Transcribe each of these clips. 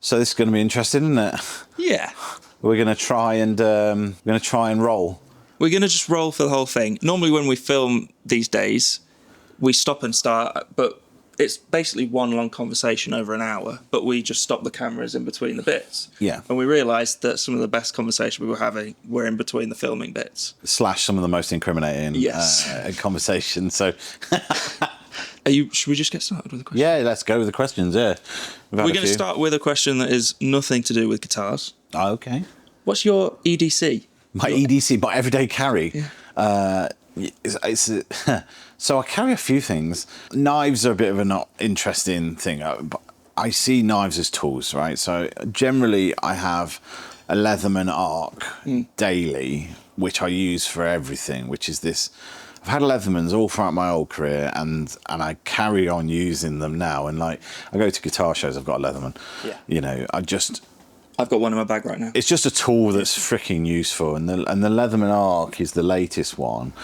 So this is going to be interesting, isn't it? Yeah. We're going to try and roll. We're going to just roll for the whole thing. Normally when we film these days, we stop and start, but it's basically one long conversation over an hour, but we just stop the cameras in between the bits. Yeah. And we realised that some of the best conversation we were having were in between the filming bits. / some of the most incriminating conversations. So... Should we just get started with the questions? Yeah, let's go with the questions, yeah. We're going to start with a question that is nothing to do with guitars. Oh, okay. What's your EDC? My EDC, my everyday carry. Yeah. So I carry a few things. Knives are a bit of an interesting thing. I see knives as tools, right? So generally I have a Leatherman arc daily, which I use for everything, which is this... I've had Leathermans all throughout my whole career, and I carry on using them now. And like, I go to guitar shows, I've got a Leatherman. Yeah. You know, I've got one in my bag right now. It's just a tool that's freaking useful, and the Leatherman arc is the latest one.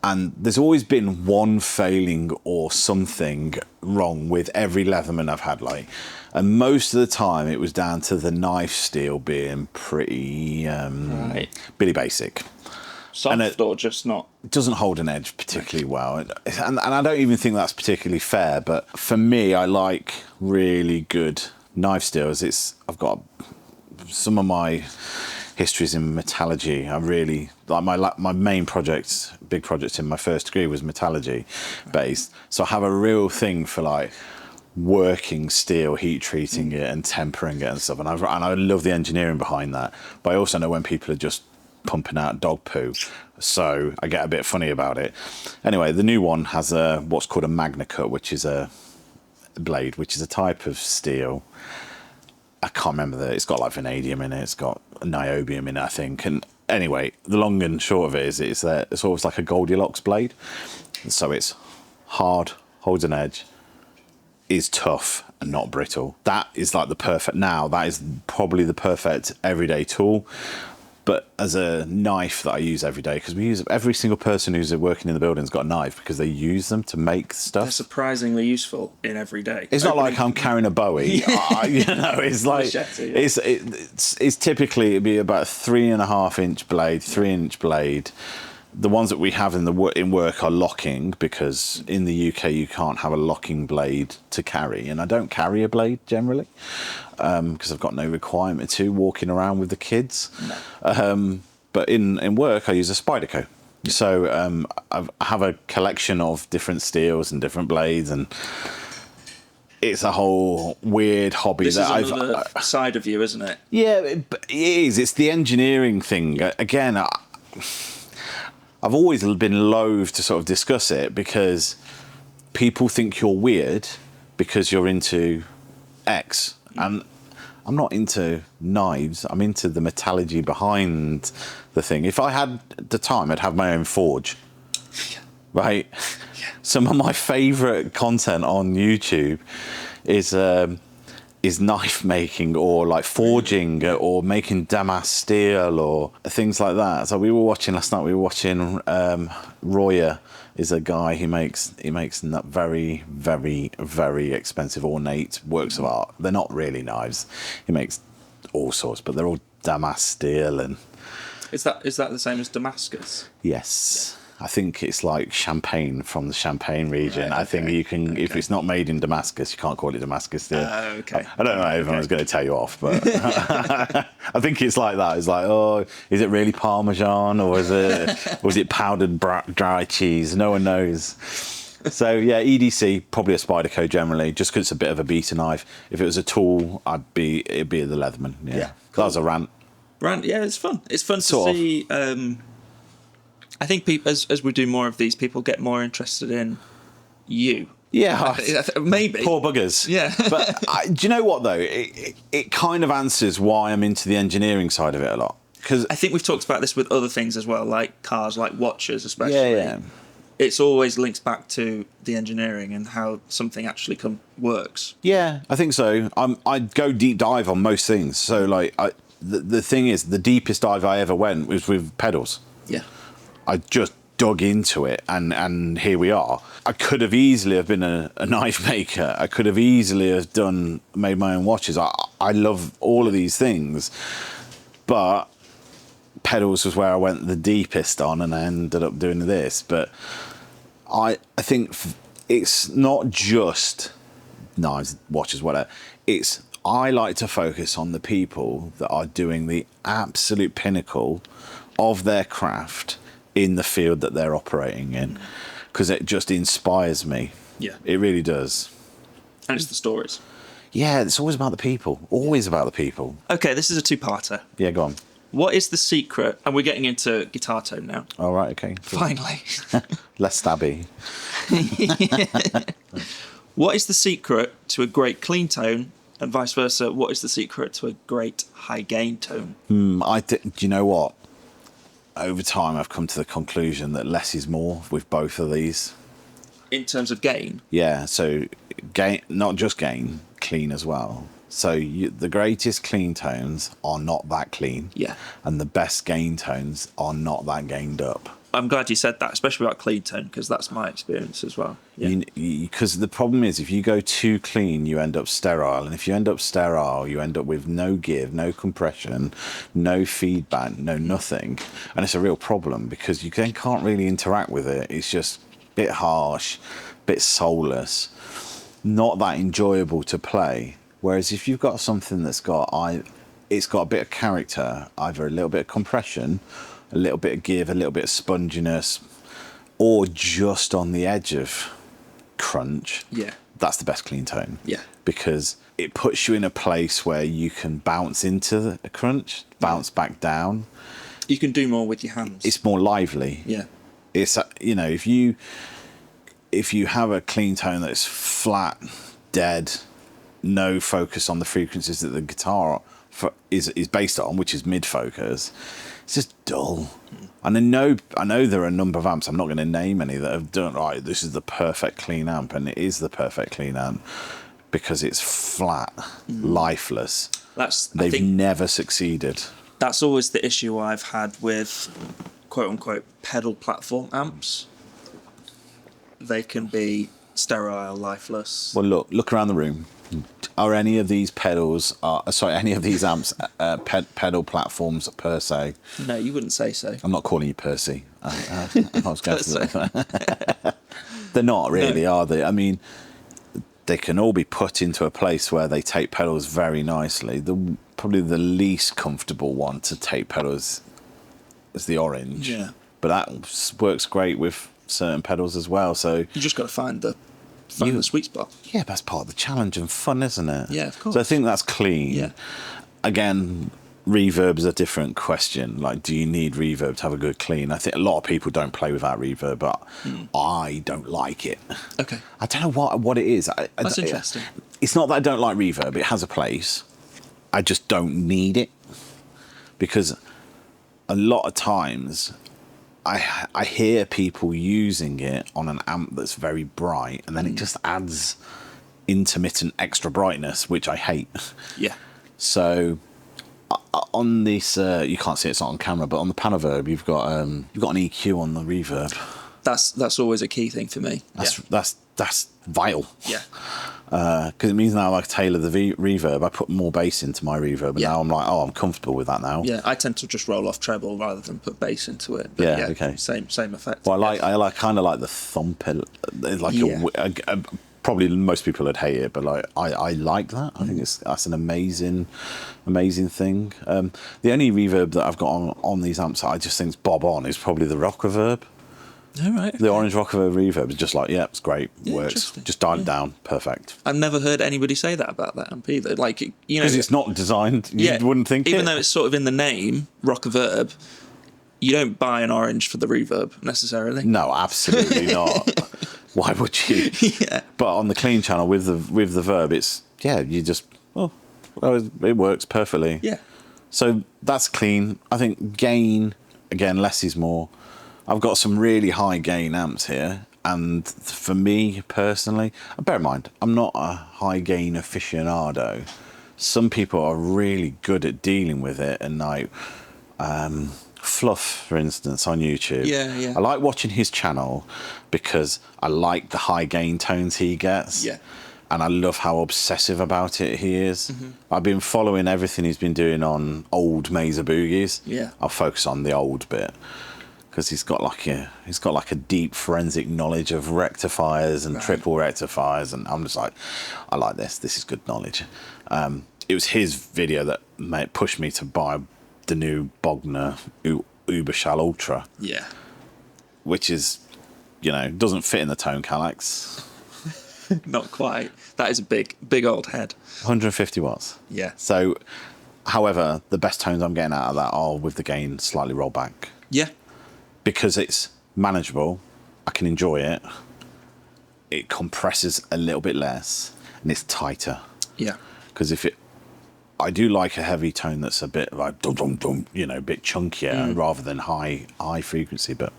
And there's always been one failing or something wrong with every Leatherman I've had, like, and most of the time it was down to the knife steel being pretty Billy Basic. Soft or just not? It doesn't hold an edge particularly well. And I don't even think that's particularly fair, but for me, I like really good knife steels. I've got some of my histories in metallurgy. I really, like my main project, big project in my first degree was metallurgy based. So I have a real thing for like working steel, heat treating it and tempering it and stuff. And I love the engineering behind that. But I also know when people are just pumping out dog poo, so I get a bit funny about it. Anyway, the new one has what's called a Magna Cut, which is a blade, which is a type of steel. I can't remember that. It's got like vanadium in it. It's got niobium in it, I think. And anyway, the long and short of it is it's always like a Goldilocks blade. So it's hard, holds an edge, is tough and not brittle. That is like that is probably the perfect everyday tool. But as a knife that I use every day, because every single person who's working in the building's got a knife because they use them to make stuff. They're surprisingly useful in every day. It's not like I'm carrying a Bowie. It's like machete, it's typically it'd be about a 3.5 inch blade, 3-inch blade. The ones that we have in work are locking, because in the UK you can't have a locking blade to carry, and I don't carry a blade generally because I've got no requirement to walking around with the kids. No. But in work I use a Spyderco. Yeah. So I have a collection of different steels and different blades, and it's a whole weird hobby. This is another side of you, isn't it? Yeah, it is. It's the engineering thing. Again, I've always been loath to sort of discuss it because people think you're weird because you're into X. And I'm not into knives. I'm into the metallurgy behind the thing. If I had the time, I'd have my own forge. Right? Yeah. Some of my favourite content on YouTube is knife making, or like forging, or making Damas steel, or things like that. So we were watching last night. We were watching Royer is a guy who makes very, very, very expensive ornate works of art. They're not really knives. He makes all sorts, but they're all Damas steel. And is that the same as Damascus? Yes. I think it's like champagne from the Champagne region. Right, I think you can, if it's not made in Damascus, you can't call it Damascus steel. Okay. I don't know if everyone's going to tell you off, but I think it's like that. It's like, oh, is it really Parmesan, or is it powdered dry cheese? No one knows. So yeah, EDC, probably a Spyderco generally, just because it's a bit of a beater knife. If it was a tool, it'd be the Leatherman. Yeah. Cool. That was a rant. Yeah, it's fun. It's fun to see. I think people, as we do more of these, people get more interested in you. Yeah, maybe. Poor buggers. Yeah. But do you know what, though? It kind of answers why I'm into the engineering side of it a lot. Because I think we've talked about this with other things as well, like cars, like watches especially. Yeah. It's always linked back to the engineering and how something actually works. Yeah, I think so. I go deep dive on most things. So, like, the thing is, the deepest dive I ever went was with pedals. Yeah. I just dug into it, and here we are. I could have easily have been a knife maker. I could have easily have made my own watches. I love all of these things, but pedals was where I went the deepest on, and I ended up doing this. But I think it's not just knives, watches, whatever. I like to focus on the people that are doing the absolute pinnacle of their craft in the field that they're operating in, because it just inspires me. Yeah. It really does. And it's the stories. Yeah, it's always about the people. Always about the people. Okay, this is a two-parter. Yeah, go on. What is the secret? And we're getting into guitar tone now. All right, okay. Cool. Finally. Less stabby. What is the secret to a great clean tone, and vice versa? What is the secret to a great high gain tone? Do you know what? Over time, I've come to the conclusion that less is more with both of these. In terms of gain? Yeah, so gain, not just gain, clean as well. So the greatest clean tones are not that clean. Yeah. And the best gain tones are not that gained up. I'm glad you said that, especially about clean tone, because that's my experience as well. Yeah. Because the problem is, if you go too clean, you end up sterile. And if you end up sterile, you end up with no give, no compression, no feedback, no nothing. And it's a real problem, because you then can't really interact with it. It's just a bit harsh, a bit soulless, not that enjoyable to play. Whereas if you've got something that's it's got a bit of character, either a little bit of compression, a little bit of give, a little bit of sponginess, or just on the edge of crunch, Yeah. that's the best clean tone. Yeah. Because it puts you in a place where you can bounce into the crunch, bounce back down. You can do more with your hands. It's more lively. Yeah. It's, if you have a clean tone that's flat, dead, no focus on the frequencies that the guitar is based on, which is mid focus, it's just dull. And I know there are a number of amps, I'm not going to name any, that have done, right, this is the perfect clean amp, and it is the perfect clean amp because it's flat, lifeless. They've never succeeded. That's always the issue I've had with quote unquote pedal platform amps. They can be sterile, lifeless. Well, look around the room. Are any of these any of these amps pedal platforms per se? No, you wouldn't say so. I'm not calling you Percy. I was going to. They're not really, are they? I mean, they can all be put into a place where they tape pedals very nicely. Probably the least comfortable one to tape pedals is the orange. Yeah. But that works great with certain pedals as well. So You just got to find the sweet spot. Yeah, that's part of the challenge and fun, isn't it? Yeah, of course. So I think that's clean. Yeah. Again, reverb is a different question. Like, do you need reverb to have a good clean? I think a lot of people don't play without reverb, but I don't like it. Okay. I don't know what it is. That's interesting. It's not that I don't like reverb. It has a place. I just don't need it. Because a lot of times I hear people using it on an amp that's very bright, and then it just adds intermittent extra brightness, which I hate. Yeah. So on this, you can't see it's not on camera, but on the Panaverb, you've got an EQ on the reverb. That's always a key thing for me. That's vital. Yeah. Because it means now I tailor the reverb. I put more bass into my reverb, and now I'm like, I'm comfortable with that now. Yeah, I tend to just roll off treble rather than put bass into it. But Yeah, okay. Same effect. Well, I kind of like the thump. Like probably most people would hate it, but I like that. I think that's an amazing thing. The only reverb that I've got on these amps that I just think is bob on is probably the rock reverb. All right. The orange rock reverb is just like, it's great, Yeah, works. Just dial it down, perfect. I've never heard anybody say that about that amp either. Like, Because it's not designed, you wouldn't think even though it's sort of in the name, rock reverb, you don't buy an orange for the reverb necessarily. No, absolutely not. Why would you? Yeah. But on the clean channel with the verb, it's you just it works perfectly. Yeah. So that's clean. I think gain, again, less is more. I've got some really high gain amps here, and for me personally, bear in mind, I'm not a high gain aficionado. Some people are really good at dealing with it and like Fluff, for instance, on YouTube. Yeah. I like watching his channel because I like the high gain tones he gets. Yeah. And I love how obsessive about it he is. Mm-hmm. I've been following everything he's been doing on old Mesa Boogies. Yeah. I'll focus on the old bit because he's got like a deep forensic knowledge of rectifiers and triple rectifiers, and I'm just like, I like this. This is good knowledge. It was his video that pushed me to buy the new Bogner Uberschall Ultra. Yeah. Which is, doesn't fit in the tone calyx. Not quite. That is a big old head. 150 watts. Yeah. So, however, the best tones I'm getting out of that are with the gain slightly rolled back. Yeah. Because it's manageable, I can enjoy it. It compresses a little bit less, and it's tighter. Yeah. Because I do like a heavy tone that's a bit like dum dum dum, a bit chunkier rather than high frequency. But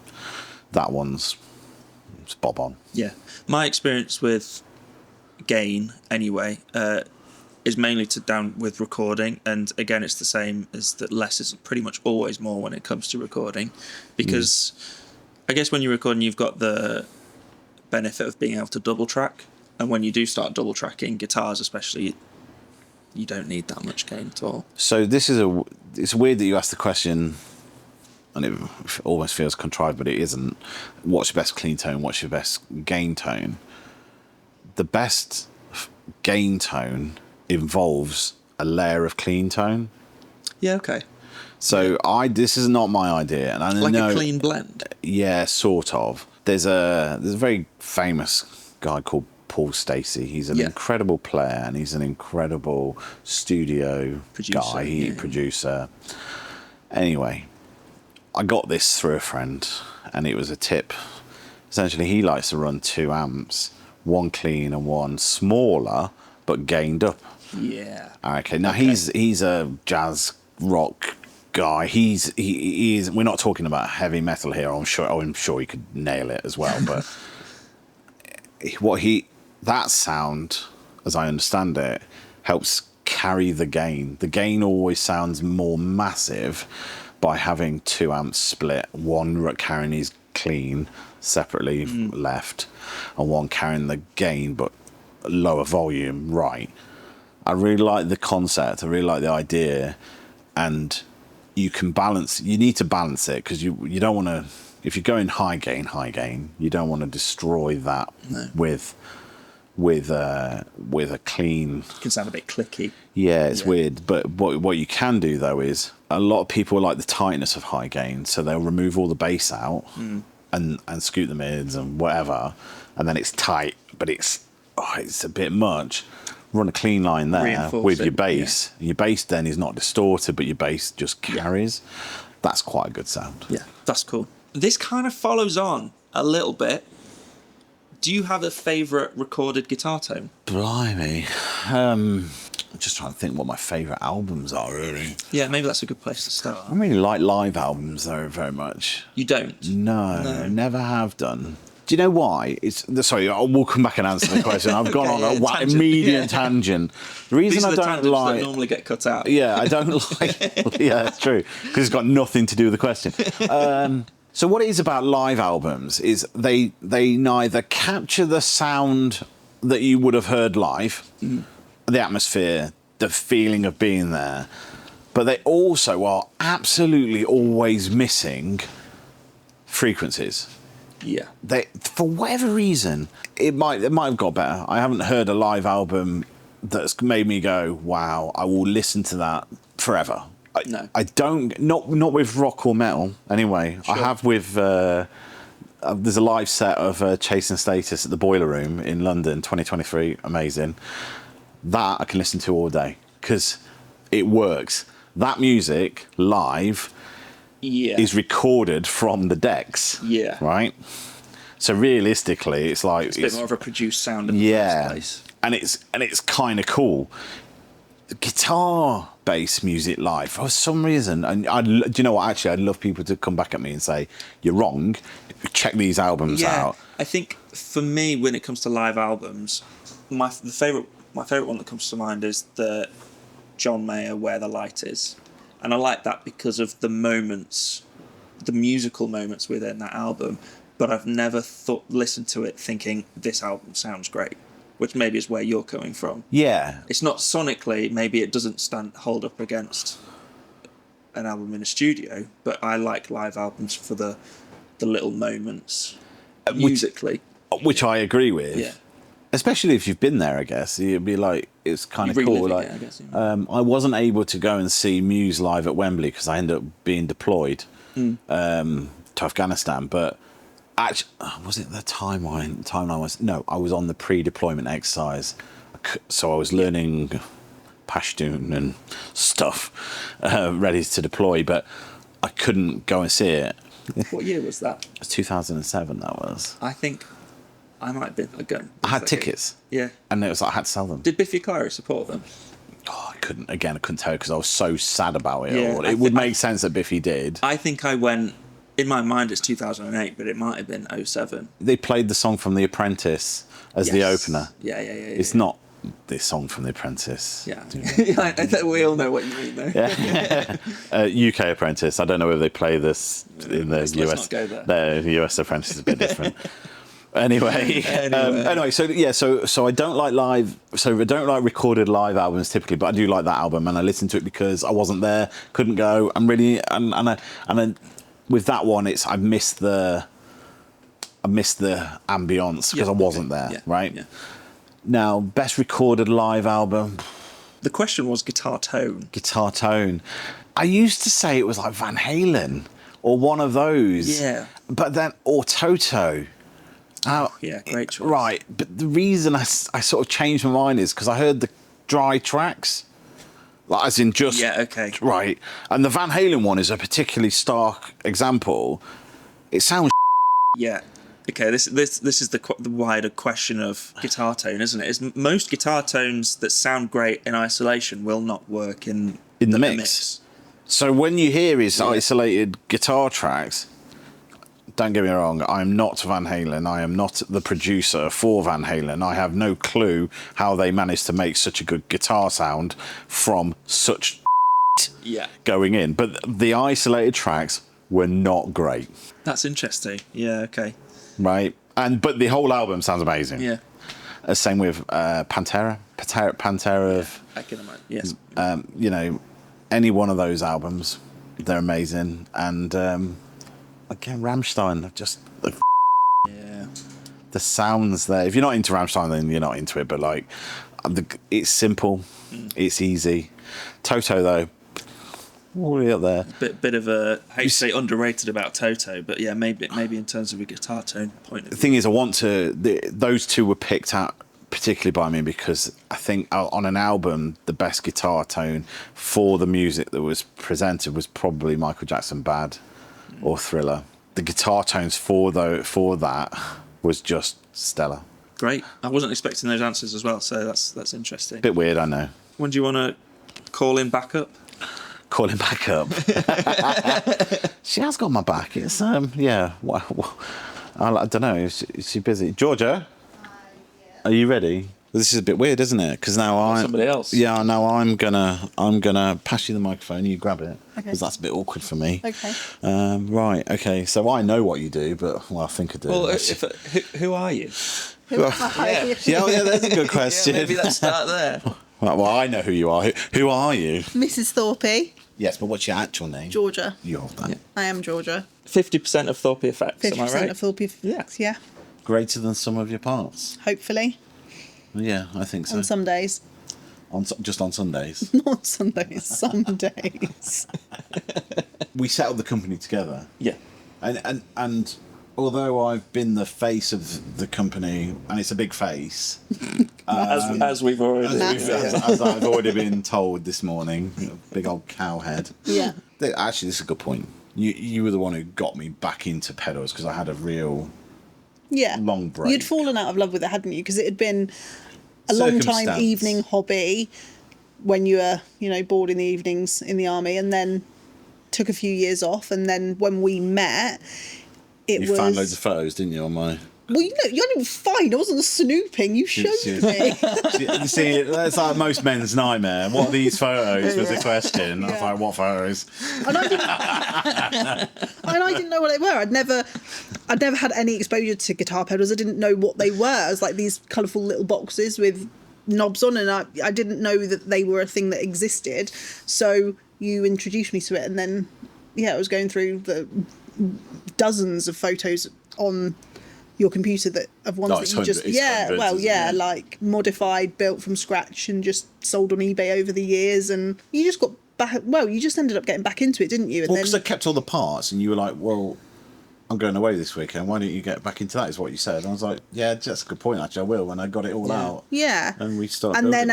that one's bob on. Yeah. My experience with gain, anyway, is mainly down with recording, and again, it's the same as that. Less is pretty much always more when it comes to recording, because I guess when you're recording, you've got the benefit of being able to double track, and when you do start double tracking guitars, especially, you don't need that much gain at all. So it's weird that you asked the question, and it almost feels contrived, but it isn't. What's your best clean tone? What's your best gain tone? The best gain tone involves a layer of clean tone. Yeah, okay. So this is not my idea, and I Like know a clean blend. Yeah, sort of. There's a very famous guy called Paul Stacey. He's an incredible player, and he's an incredible studio producer. Anyway, I got this through a friend, and it was a tip. Essentially, he likes to run 2 amps, one clean and one smaller, but gained up. Yeah. Okay. Now he's a jazz rock guy. He is. We're not talking about heavy metal here. I'm sure he could nail it as well. But that sound, as I understand it, helps carry the gain. The gain always sounds more massive by having 2 amps split, one carrying his clean separately left, and one carrying the gain but lower volume right. I really like the concept. I really like the idea, and you need to balance it, because you don't want to, if you're going high gain, you don't want to destroy that with a clean. It can sound a bit clicky. Yeah, it's weird. But what you can do though is, a lot of people like the tightness of high gain, so they'll remove all the bass out and scoot the mids and whatever, and then it's tight, but it's a bit much. Run a clean line there with your bass. Yeah. Your bass then is not distorted, but your bass just carries. That's quite a good sound. Yeah, that's cool. This kind of follows on a little bit. Do you have a favourite recorded guitar tone? Blimey. I'm just trying to think what my favourite albums are, really. Yeah, maybe that's a good place to start. I really like live albums, though, very much. You don't? No, never have done. Do you know why? Sorry, we'll come back and answer the question. I've gone on a immediate tangent. The reason These are I the don't tangents like that normally get cut out. Yeah, I don't like. Yeah, that's true, because it's got nothing to do with the question. So what it is about live albums is they neither capture the sound that you would have heard live, the atmosphere, the feeling of being there, but they also are absolutely always missing frequencies. Yeah. For whatever reason, it might have got better. I haven't heard a live album that's made me go, wow, I will listen to that forever. No. I don't, not with rock or metal, anyway. Sure. I have with, there's a live set of Chasing Status at the Boiler Room in London, 2023, amazing. That I can listen to all day, because it works. That music, live, is recorded from the decks. Yeah. Right? So realistically, it's like... It's a bit more of a produced sound in the first place. And it's kind of cool. Guitar-based music live, for some reason, and do you know what? Actually, I'd love people to come back at me and say, "You're wrong. Check these albums out." I think for me, when it comes to live albums, my favorite one that comes to mind is the John Mayer "Where the Light Is," and I like that because of the moments the musical moments within that album, but I've never listened to it thinking this album sounds great, which maybe is where you're coming from. Yeah. It's not sonically, maybe it doesn't hold up against an album in a studio, but I like live albums for the little moments musically. Which I agree with. Yeah. Especially if you've been there, I guess. You'd be like, it's kind of cool. Like, it, I guess, yeah. I wasn't able to go and see Muse live at Wembley because I ended up being deployed to Afghanistan. But actually, was it the timeline was? No, I was on the pre-deployment exercise. So I was learning Pashtun and stuff, ready to deploy, but I couldn't go and see it. What year was that? It was 2007, that was. I think I might have been again. I had tickets. Yeah. And it was like I had to sell them. Did Biffy Clyro support them? Oh, I couldn't tell because I was so sad about it. Yeah, It would make sense that Biffy did. I think I went, in my mind it's 2008, but it might have been 07. They played the song from The Apprentice as the opener. Yeah. It's not the song from The Apprentice. Yeah. I think we all know what you mean, though. Yeah. UK Apprentice. I don't know whether they play this in the US. Let's not go there. The US Apprentice is a bit different. Anyway, so I don't like live. So I don't like recorded live albums typically, but I do like that album, and I listened to it because I wasn't there, couldn't go. I'm really and with that one, I missed the ambience because I wasn't there, right? Yeah. Now, best recorded live album. The question was guitar tone. Guitar tone. I used to say it was like Van Halen or one of those. Yeah. But then or Toto. Yeah, great choice. Right, but the reason I sort of changed my mind is because I heard the dry tracks, like as in just right, and the Van Halen one is a particularly stark example. It sounds okay. This is the wider question of guitar tone, isn't it? Is most guitar tones that sound great in isolation will not work in the mix. So when you hear his isolated guitar tracks. Don't get me wrong, I'm not Van Halen. I am not the producer for Van Halen. I have no clue how they managed to make such a good guitar sound from such going in. But the isolated tracks were not great. That's interesting. Yeah, okay. Right. But the whole album sounds amazing. Yeah. Same with Pantera. Pantera. I can imagine. Yes. Any one of those albums, they're amazing. And again, Rammstein, just the sounds there. If you're not into Rammstein, then you're not into it. But like, it's simple, it's easy. Toto though, way up there. Bit of a I hate to say underrated about Toto, but yeah, maybe in terms of a guitar tone point of view. The thing is, those two were picked out particularly by me because I think on an album, the best guitar tone for the music that was presented was probably Michael Jackson Bad. Or Thriller. The guitar tones for that was just stellar. Great. I wasn't expecting those answers as well, so that's interesting. Bit weird, I know. When do you want to call in back up? Call him back up. She has got my back. It's yeah. I don't know. Is she busy? Georgia, are you ready? This is a bit weird, isn't it? Because now I'm somebody else. Yeah, no, I'm gonna pass you the microphone. You grab it because that's a bit awkward for me. Okay. Right. Okay. So I know what you do, but I think I do. Well, who are you? Yeah, that's a good question. Maybe let's start there. Well, I know who you are. Who are you? Mrs. Thorpy. Yes, but what's your actual name? Georgia. You're that. Yeah. I am Georgia. 50% of Thorpy FX. Am I right? 50% of Thorpy FX. Yeah. Greater than some of your parts. Hopefully. Yeah, I think so. On some days. Just on Sundays. Not on Sundays. Some days. We set up the company together. Yeah. And although I've been the face of the company, and it's a big face, as we've already as I've already been told this morning, big old cow head. Yeah. Actually, this is a good point. You were the one who got me back into pedals because I had a real long break. You'd fallen out of love with it, hadn't you? Because it had been a long time evening hobby when you were, bored in the evenings in the army, and then took a few years off, and then when we met, you found loads of photos, didn't you, on my Well, you're not even fine. I wasn't snooping. You showed me. You see, that's like most men's nightmare. What are these photos was the question. I was like, what photos? And I didn't know what they were. I'd never had any exposure to guitar pedals. I didn't know what they were. It was like these colourful little boxes with knobs on, and I didn't know that they were a thing that existed. So you introduced me to it, and then I was going through the dozens of photos on your computer of ones that you just like modified, built from scratch, and just sold on eBay over the years, and you just got back. Well, you just ended up getting back into it, didn't you? And because I kept all the parts, and you were like, well, I'm going away this weekend, why don't you get back into that, is what you said. And I was like, yeah, that's a good point, actually, I will, when I got it all out. Yeah. And we started. And then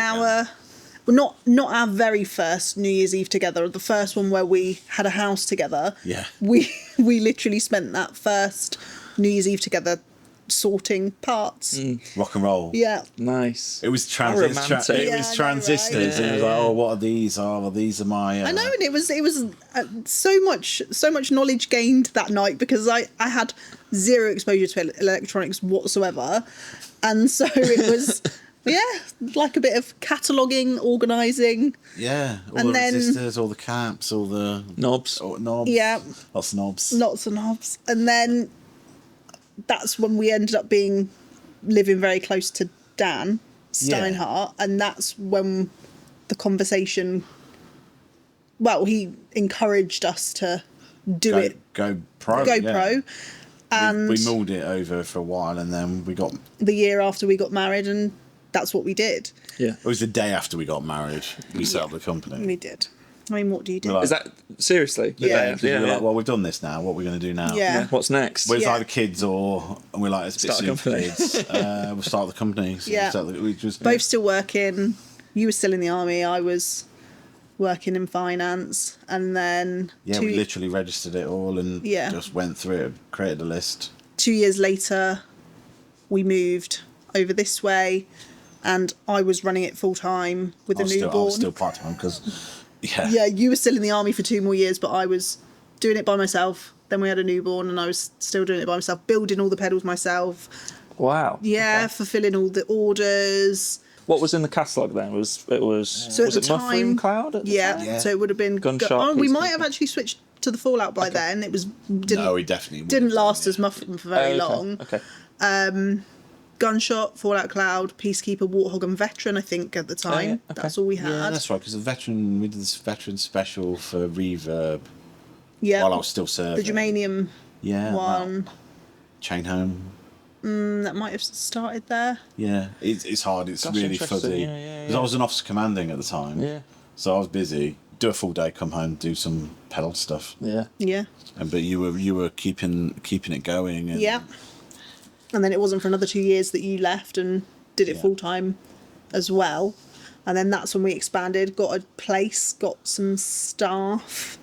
not our very first New Year's Eve together, the first one where we had a house together. Yeah. We literally spent that first New Year's Eve together sorting parts. Rock and roll. Yeah. Nice. It was romantic. It was transistors, and it was like, oh, what are these? Oh, well, these are my. I know, and it was so much knowledge gained that night, because I had zero exposure to electronics whatsoever, and so it was like a bit of cataloguing, organising. Yeah, all and the then, resistors, all the caps, all the knobs. Yeah, lots of knobs. Lots of knobs, and then that's when we ended up living very close to Dan Steinhardt, and that's when the conversation. Well, he encouraged us to go pro, and we mulled it over for a while, and then we got the year after we got married, and that's what we did. Yeah, it was the day after we got married. We set up the company. We did. I mean, what do you do? Is that seriously? Yeah. We were like, well, we've done this now. What are we going to do now? Yeah. What's next? Well, it's either kids and we're like, it's a bit soon for kids. We'll start the company. So we just both still working. You were still in the army. I was working in finance, and then we literally registered it all and just went through it, created a list. 2 years later, we moved over this way, and I was running it full time with a newborn. I was still part time because. Yeah, you were still in the army for 2 more years, but I was doing it by myself. Then we had a newborn, and I was still doing it by myself, building all the pedals myself. Wow. Yeah, okay. Fulfilling all the orders. What was in the catalogue then? Was it Muffroom Cloud at the time? So it would have been Gunshot. We might have actually switched to the Fallout by then. It was we definitely didn't last as Muffroom for very long. Okay. Gunshot, Fallout Cloud, Peacekeeper, Warthog, and Veteran, I think, at the time. Okay. That's all we had. Yeah, that's right, because we did this Veteran special for Reverb. Yeah. While I was still serving. The Germanium one. Chain Home. That might have started there. Yeah, it's hard. It's really fuzzy. Because I was an officer commanding at the time. Yeah. So I was busy. Do a full day, come home, do some pedal stuff. Yeah. Yeah. But you were keeping it going. And yeah. And then it wasn't for another 2 years that you left and did it full time as well. And then that's when we expanded, got a place, got some staff,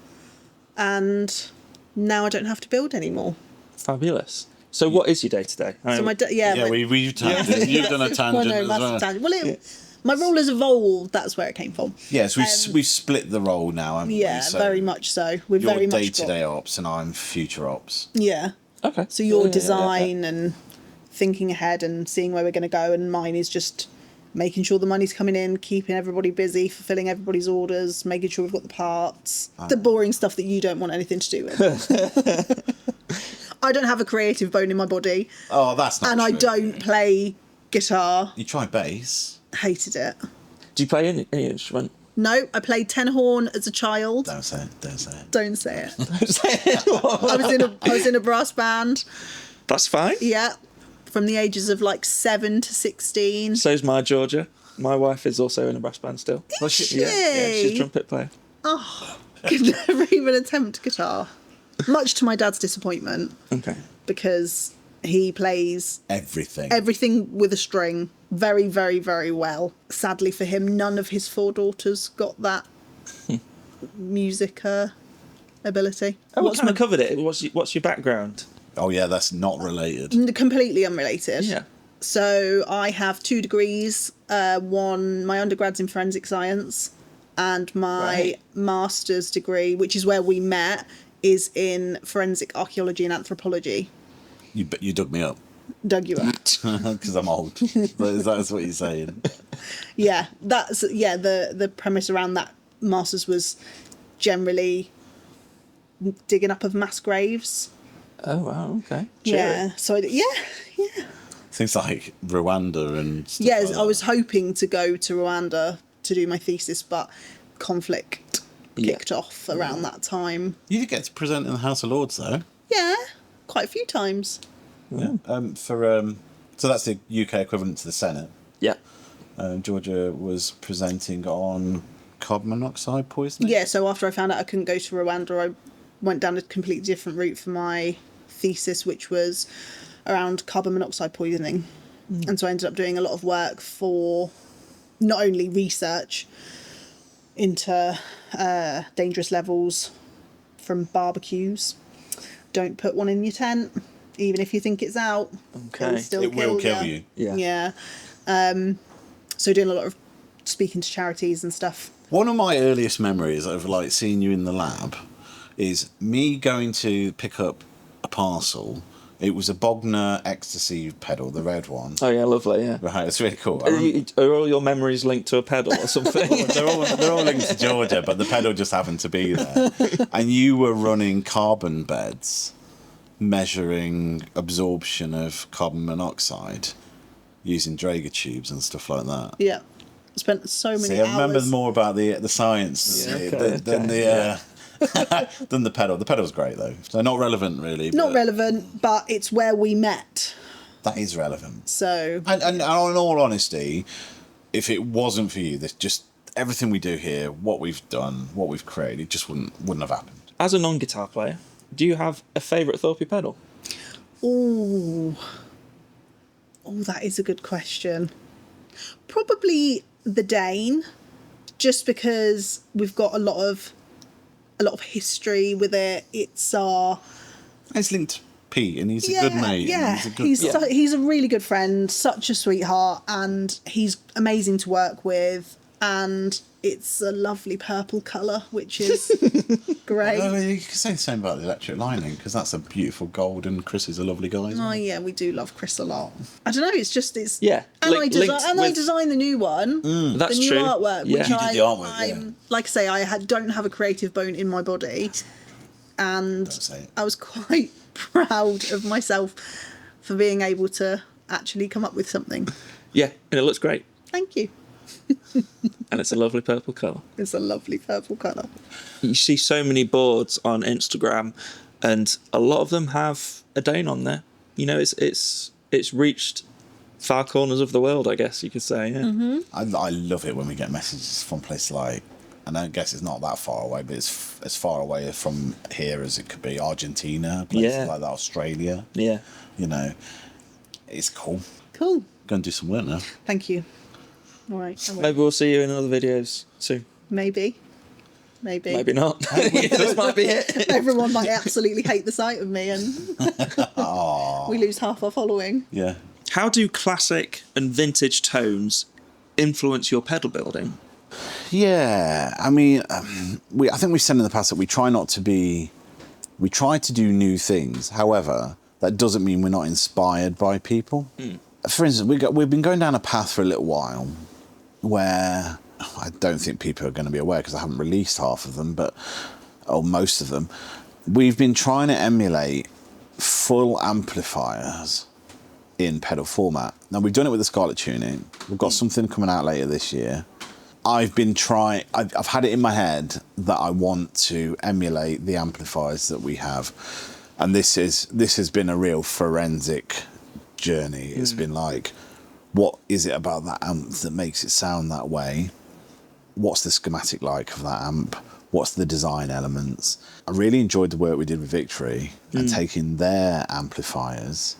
and now I don't have to build anymore. Fabulous. So what is your day to day? We've tangent. You've done a tangent as well. Well, my role has evolved. That's where it came from. Yes, we've split the role now, haven't we? Yeah, So very much so. We're you're very much day-to-day ops, and I'm future ops. Yeah. Okay. So your design and thinking ahead and seeing where we're going to go, and mine is just making sure the money's coming in, keeping everybody busy, fulfilling everybody's orders, making sure we've got the parts, the boring stuff that you don't want anything to do with. I don't have a creative bone in my body. Oh, that's not and true. I don't play guitar. You try bass. Hated it. Do you play any instrument? No, I played tenor horn as a child. Don't say it. Don't say it. Don't say it. Don't say it. I was in a brass band. That's fine. Yeah. From the ages of like 7 to 16. So's my Georgia. My wife is also in a brass band still. Is she? Yeah, she's a trumpet player. Oh, could never even attempt guitar. Much to my dad's disappointment. Okay. Because he plays everything with a string very, very, very well. Sadly for him, none of his 4 daughters got that music ability. Oh, we kind of covered it. What's your background? Oh yeah, that's not related. Completely unrelated. Yeah. So I have 2 degrees. My undergrad's in forensic science, and my master's degree, which is where we met, is in forensic archaeology and anthropology. You dug me up. Dug you up. Because I'm old. That's what you're saying. Yeah, the premise around that Masters was generally digging up of mass graves. Oh wow, okay. Yeah, so Things like Rwanda and stuff yes, like I was hoping to go to Rwanda to do my thesis, but conflict kicked off around that time. You did get to present in the House of Lords, though. Yeah, quite a few times. Yeah. So that's the UK equivalent to the Senate. Yeah. Georgia was presenting on carbon monoxide poisoning. Yeah, so after I found out I couldn't go to Rwanda, I went down a completely different route for my thesis, which was around carbon monoxide poisoning. And so I ended up doing a lot of work for not only research into dangerous levels from barbecues. Don't put one in your tent, even if you think it's out. Okay. It will kill you. Yeah. So doing a lot of speaking to charities and stuff. One of my earliest memories of like seeing you in the lab is me going to pick up a parcel. It was a Bogner ecstasy pedal, the red one. Oh yeah, lovely. Yeah. Right, it's really cool. Are all your memories linked to a pedal or something? They're all linked to Georgia, but the pedal just happened to be there. And you were running carbon beds, measuring absorption of carbon monoxide using Draeger tubes and stuff like that. Yeah. Spent so many See, hours. I remember more about the science than the pedal. The pedal's great though, so not relevant really. Not but relevant, but it's where we met. that is relevant. So And in all honesty, if it wasn't for you, this just everything we do here, what we've done, what we've created, it just wouldn't have happened. As a non-guitar player, do you have a favourite Thorpy pedal? Oh, that is a good question. Probably the Dane, just because we've got a lot of history with it. It's It's linked to Pete, and he's a good mate. Yeah, and he's a good he's a really good friend, such a sweetheart, and he's amazing to work with. And it's a lovely purple colour, which is great. You could say the same about the electric lining because that's a beautiful gold, and Chris is a lovely guy. As well. Oh yeah, we do love Chris a lot. I don't know. It's Yeah, And linked I with- designed the new one. That's the new true. artwork, Yeah. which You did the artwork, like I say, don't have a creative bone in my body, and Don't say it. I was quite proud of myself for being able to actually come up with something. Yeah, and it looks great, Thank you. and it's a lovely purple colour. It's a lovely purple colour. You see so many boards on Instagram, and a lot of them have a Dane on there. You know, it's reached far corners of the world, I guess you could say. Yeah. Mm-hmm. I love it when we get messages from places like, and I guess it's not that far away, but it's as far away from here as it could be. Argentina, places like that, Australia. Yeah. You know, it's cool. Cool. Going to do some work now. Thank you. All right. I will. Maybe we'll see you in other videos soon. Maybe. Maybe not. This might be it. Everyone might absolutely hate the sight of me, and we lose half our following. Yeah. How do classic and vintage tones influence your pedal building? Yeah, I mean, I think we've said in the past that we try to do new things. However, that doesn't mean we're not inspired by people. For instance, we've been going down a path for a little while where I don't think people are going to be aware because I haven't released half of them, or most of them. We've been trying to emulate full amplifiers in pedal format. Now, we've done it with the Scarlet Tuning. We've got something coming out later this year. I've had it in my head that I want to emulate the amplifiers that we have. And this has been a real forensic journey. It's been like, what is it about that amp that makes it sound that way? What's the schematic like of that amp? What's the design elements? I really enjoyed the work we did with Victory and taking their amplifiers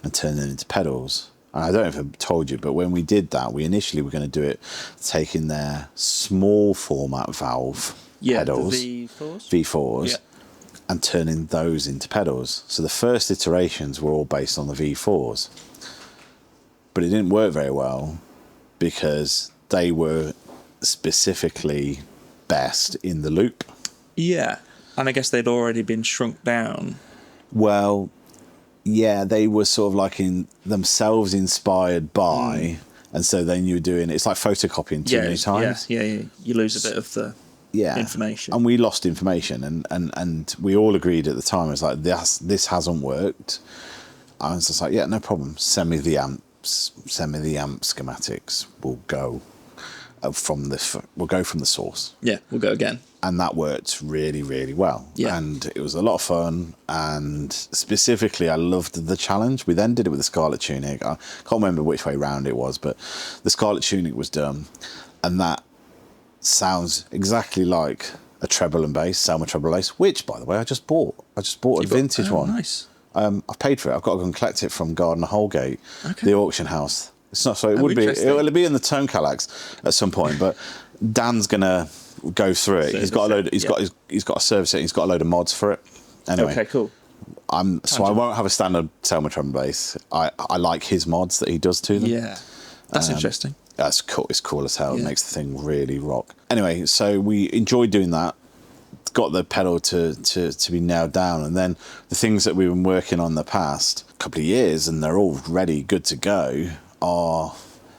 and turning them into pedals. And I don't know if I told you, but when we did that, we initially were going to do it taking their small format valve pedals, the V4s. V4s, and turning those into pedals. So the first iterations were all based on the V4s. But it didn't work very well because they were specifically best in the loop. Yeah, and I guess they'd already been shrunk down. Well, Yeah, they were sort of like in themselves inspired by, and so then you were doing it's like photocopying too many times. Yeah. You lose a bit of the information. And we lost information, and we all agreed at the time, it was like, this hasn't worked. I was just like, yeah, no problem. Send me the amp schematics. We'll go from the source. Yeah, we'll go again. And that worked really, really well. Yeah. And it was a lot of fun. And specifically, I loved the challenge. We then did it with the Scarlet Tunic. I can't remember which way round it was, but the Scarlet Tunic was done. And that sounds exactly like a treble and bass, Selma treble and bass, which, by the way, I just bought. A vintage one. Nice. I've paid for it. I've got to go and collect it from Gardner Holgate, the auction house. It's not so. It would be. It'll be in the Tone Calax at some point. But Dan's gonna go through it. He's got a load. He's got a service it. He's got a load of mods for it. Anyway. Okay. Cool. So I won't have a standard Selma drum bass. I like his mods that he does to them. Yeah. That's interesting. That's cool. It's cool as hell. Yeah. It makes the thing really rock. Anyway, so we enjoyed doing that. Got the pedal to be nailed down, and then the things that we've been working on the past couple of years, and they're all ready, good to go, are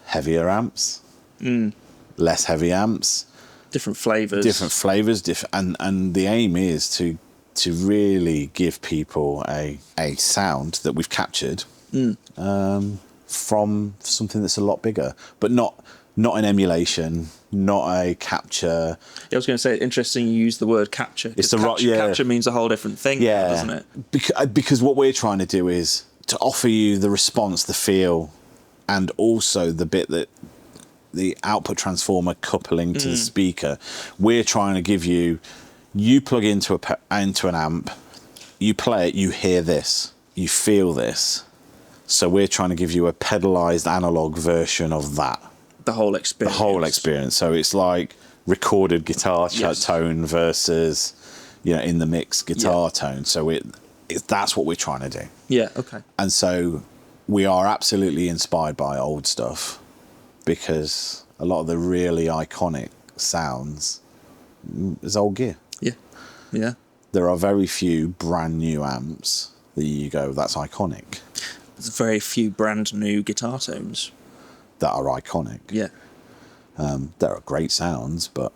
heavier amps, less heavy amps, different flavors, and the aim is to really give people a sound that we've captured from something that's a lot bigger, but not an emulation, not a capture. I was going to say, interesting you use the word capture. It's the capture means a whole different thing, doesn't it? Because what we're trying to do is to offer you the response, the feel, and also the bit that the output transformer coupling to the speaker. We're trying to give you plug into an amp, you play it, you hear this, you feel this. So we're trying to give you a pedalized analog version of that. The whole experience. So it's like recorded guitar tone versus, in the mix guitar tone. So that's what we're trying to do. Yeah. Okay. And so we are absolutely inspired by old stuff, because a lot of the really iconic sounds is old gear. Yeah. Yeah. There are very few brand new amps that you go, that's iconic. There's very few brand new guitar tones that are iconic. Yeah. There are great sounds, but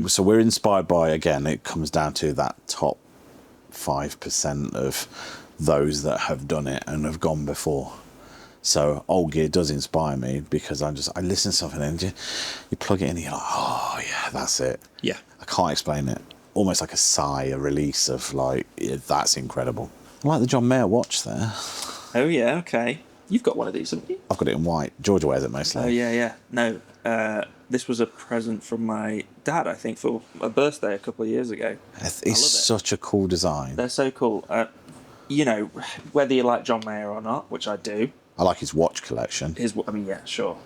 so we're inspired by, again, it comes down to that top 5% of those that have done it and have gone before. So old gear does inspire me, because I listen to something and you plug it in and you're like, oh yeah, that's it. Yeah. I can't explain it. Almost like a sigh, a release of like, yeah, that's incredible. I like the John Mayer watch there. Oh yeah, okay. You've got one of these, haven't you? I've got it in white. Georgia wears it mostly. Oh yeah. No, this was a present from my dad, I think, for a birthday a couple of years ago. It's such a cool design. They're so cool. Whether you like John Mayer or not, which I do. I like his watch collection. Yeah, sure.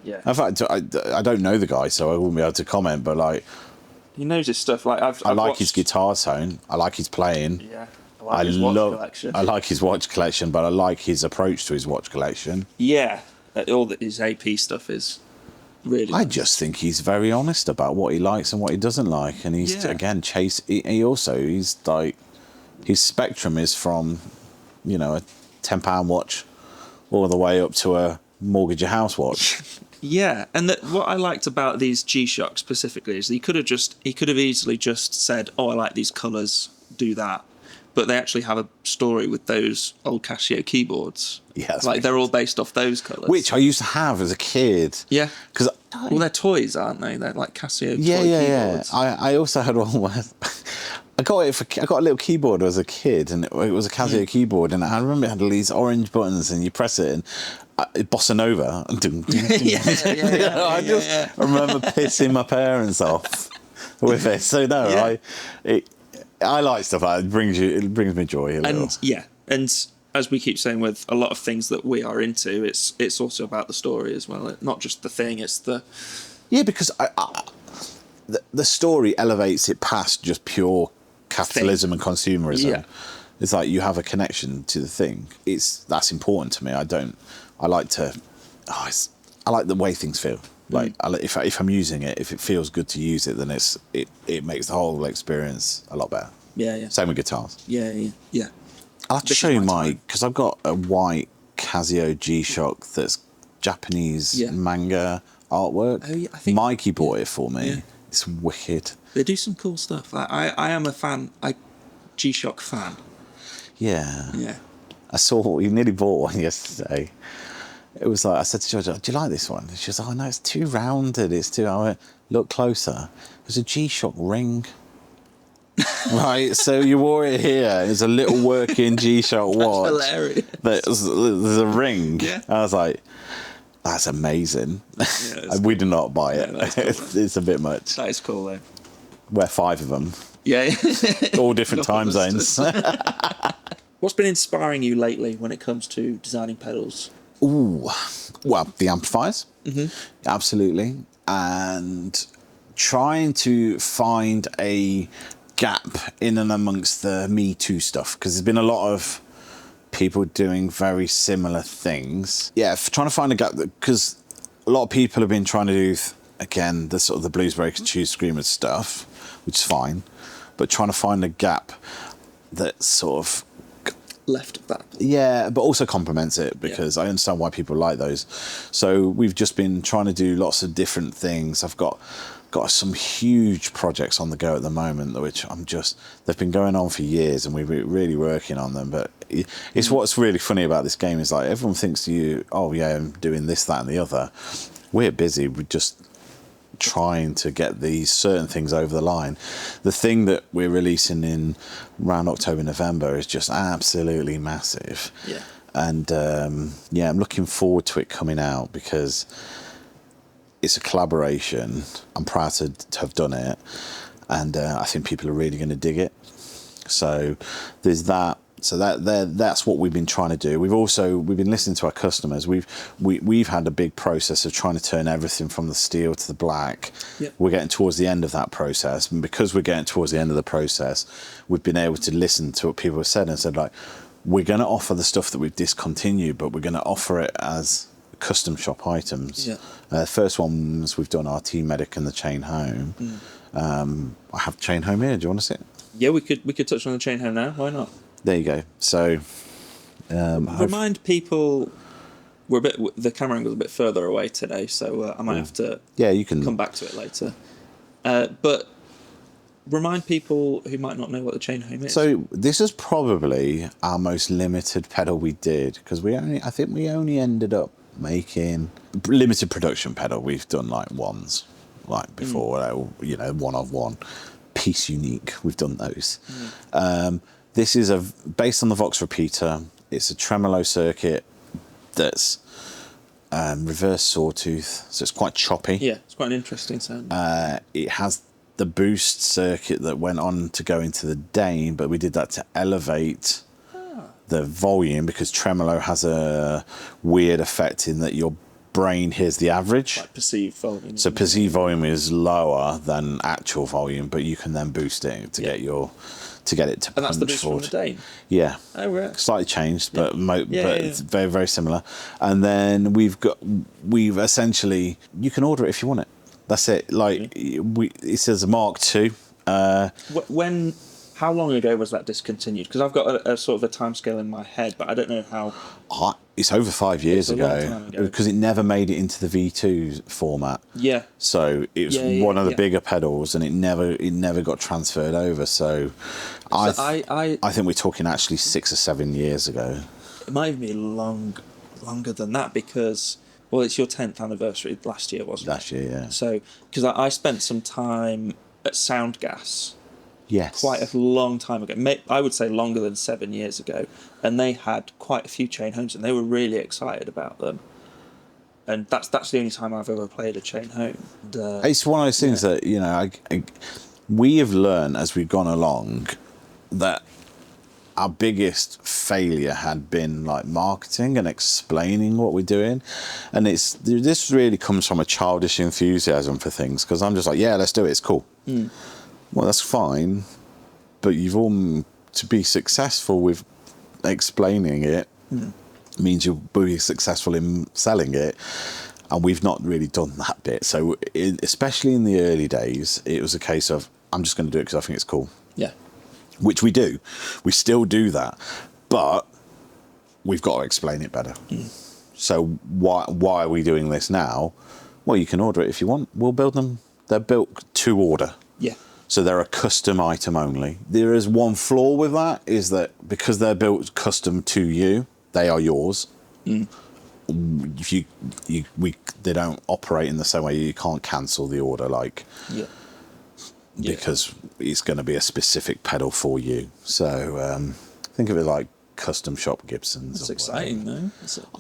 Yeah. In fact, I don't know the guy, so I wouldn't be able to comment, but like, he knows his stuff. Like I like his guitar tone. I like his playing. Yeah. I like his watch collection. I like his watch collection, but I like his approach to his watch collection. Yeah. His AP stuff is really I just think he's very honest about what he likes and what he doesn't like, and he's again he's like, his spectrum is from, a £10 watch all the way up to a mortgage your house watch. Yeah, and what I liked about these G-Shock specifically is he could have easily just said, oh, I like these colours, do that. But they actually have a story with those old Casio keyboards. Yeah, like they're all based off those colours. Which I used to have as a kid. Yeah. Because they're toys, aren't they? They're like Casio toy Yeah. keyboards. I also had one. I got a little keyboard as a kid, and it was a Casio keyboard, and I remember it had these orange buttons, and you press it, and it bossa nova. I remember pissing my parents off with it. So no, I like stuff like that. It brings me joy a little. And as we keep saying with a lot of things that we are into, it's also about the story as well. Not just the thing, it's the... Yeah, because the story elevates it past just pure capitalism and consumerism. Yeah. It's like you have a connection to the thing. That's important to me. I like the way things feel. Like if I'm using it, if it feels good to use it, then it makes the whole experience a lot better. Yeah. Same with guitars. Yeah. I'll have to This show is you my my, time. because I've got a white Casio G-Shock that's Japanese Yeah. manga artwork. Oh, yeah, I think- Mikey bought it for me. Yeah. It's wicked. They do some cool stuff. I am a fan. G-Shock fan. Yeah. Yeah. I saw, you nearly bought one yesterday. It was like, I said to Georgia, do you like this one? She was like, oh no, it's too rounded. It's too, I went, look closer. It was a G-Shock ring. Right, so you wore it here. It's a little working G-Shock watch. Hilarious. There's a ring. Yeah. I was like, that's amazing. it's We did not buy it. Yeah, that's cool. It's a bit much. That is cool though. Wear 5 of them, Yeah. all different time Nothing zones. What's been inspiring you lately when it comes to designing pedals? Ooh, well, the amplifiers, absolutely, and trying to find a gap in and amongst the Me Too stuff, because there's been a lot of people doing very similar things. Yeah, trying to find a gap, because a lot of people have been trying to do, again, the sort of the blues breakers, choose screamers stuff, which is fine, but trying to find a gap that sort of, Left of that. yeah, but also complements it, because I understand why people like those. So we've just been trying to do lots of different things. I've got some huge projects on the go at the moment, which they've been going on for years, and we're really working on them. But it's what's really funny about this game is like everyone thinks oh yeah, I'm doing this, that, and the other. We're busy. We're just trying to get these certain things over the line. The thing that we're releasing in around October, November is just absolutely massive. Yeah. And I'm looking forward to it coming out, because it's a collaboration. I'm proud to have done it, and I think people are really going to dig it. So there's that. So that's what we've been trying to do. We've been listening to our customers. We've had a big process of trying to turn everything from the steel to the black. Yep. We're getting towards the end of that process, and because we're getting towards the end of the process, we've been able to listen to what people have said and said, like, we're going to offer the stuff that we've discontinued, but we're going to offer it as custom shop items. Yeah. First ones we've done are T-Medic and the Chain Home. I have Chain Home here. Do you want to see it? Yeah, we could touch on the chain home now. Why not? There you go. So, Remind people the camera angle is a bit further away today, so I might have to you can come back to it later. But remind people who might not know what the chain home is. So this is probably our most limited pedal we did, because I think we only ended up making limited production pedal. We've done like ones, like before, one of one piece unique. We've done those. This is based on the Vox repeater. It's a tremolo circuit that's reverse sawtooth, so it's quite choppy. Yeah, it's quite an interesting sound. It has the boost circuit that went on to go into the Dane, but we did that to elevate the volume, because tremolo has a weird effect in that your brain hears the average. Like perceived volume. So perceived volume is lower than actual volume, but you can then boost it to get it to and that's the punch boost forward. from the Dane. Yeah. Oh, right. Slightly changed, but it's yeah. very, very similar. And then we've essentially, you can order it if you want it. That's it. Like it says Mark II. How long ago was that discontinued? Because I've got a sort of a timescale in my head, but I don't know how. It's over 5 years It's a long ago, time ago. because it never made it into the V2 format. Yeah. So it was one of the bigger pedals, and it never got transferred over. So I think we're talking actually 6 or 7 years ago. It might even be longer than that, because it's your 10th anniversary last year, wasn't it? Last year, yeah. So because I spent some time at Soundgas. Yes. Quite a long time ago. I would say longer than 7 years ago. And they had quite a few chain homes, and they were really excited about them. And that's the only time I've ever played a chain home. And, it's one of those things that, we have learned as we've gone along that our biggest failure had been like marketing and explaining what we're doing. And this really comes from a childish enthusiasm for things, because I'm just like, yeah, let's do it. It's cool. Well, that's fine, but to be successful with explaining it means you'll be successful in selling it, and we've not really done that bit. So, especially in the early days, it was a case of, I'm just going to do it because I think it's cool. Yeah. Which we do. We still do that. But we've got to explain it better. So why are we doing this now? Well, you can order it if you want. We'll build them. They're built to order. Yeah. So they're a custom item only. There is one flaw with that, is that because they're built custom to you, they are yours. If they don't operate in the same way. You can't cancel the order, because it's going to be a specific pedal for you. So think of it like custom shop Gibsons. It's exciting, though.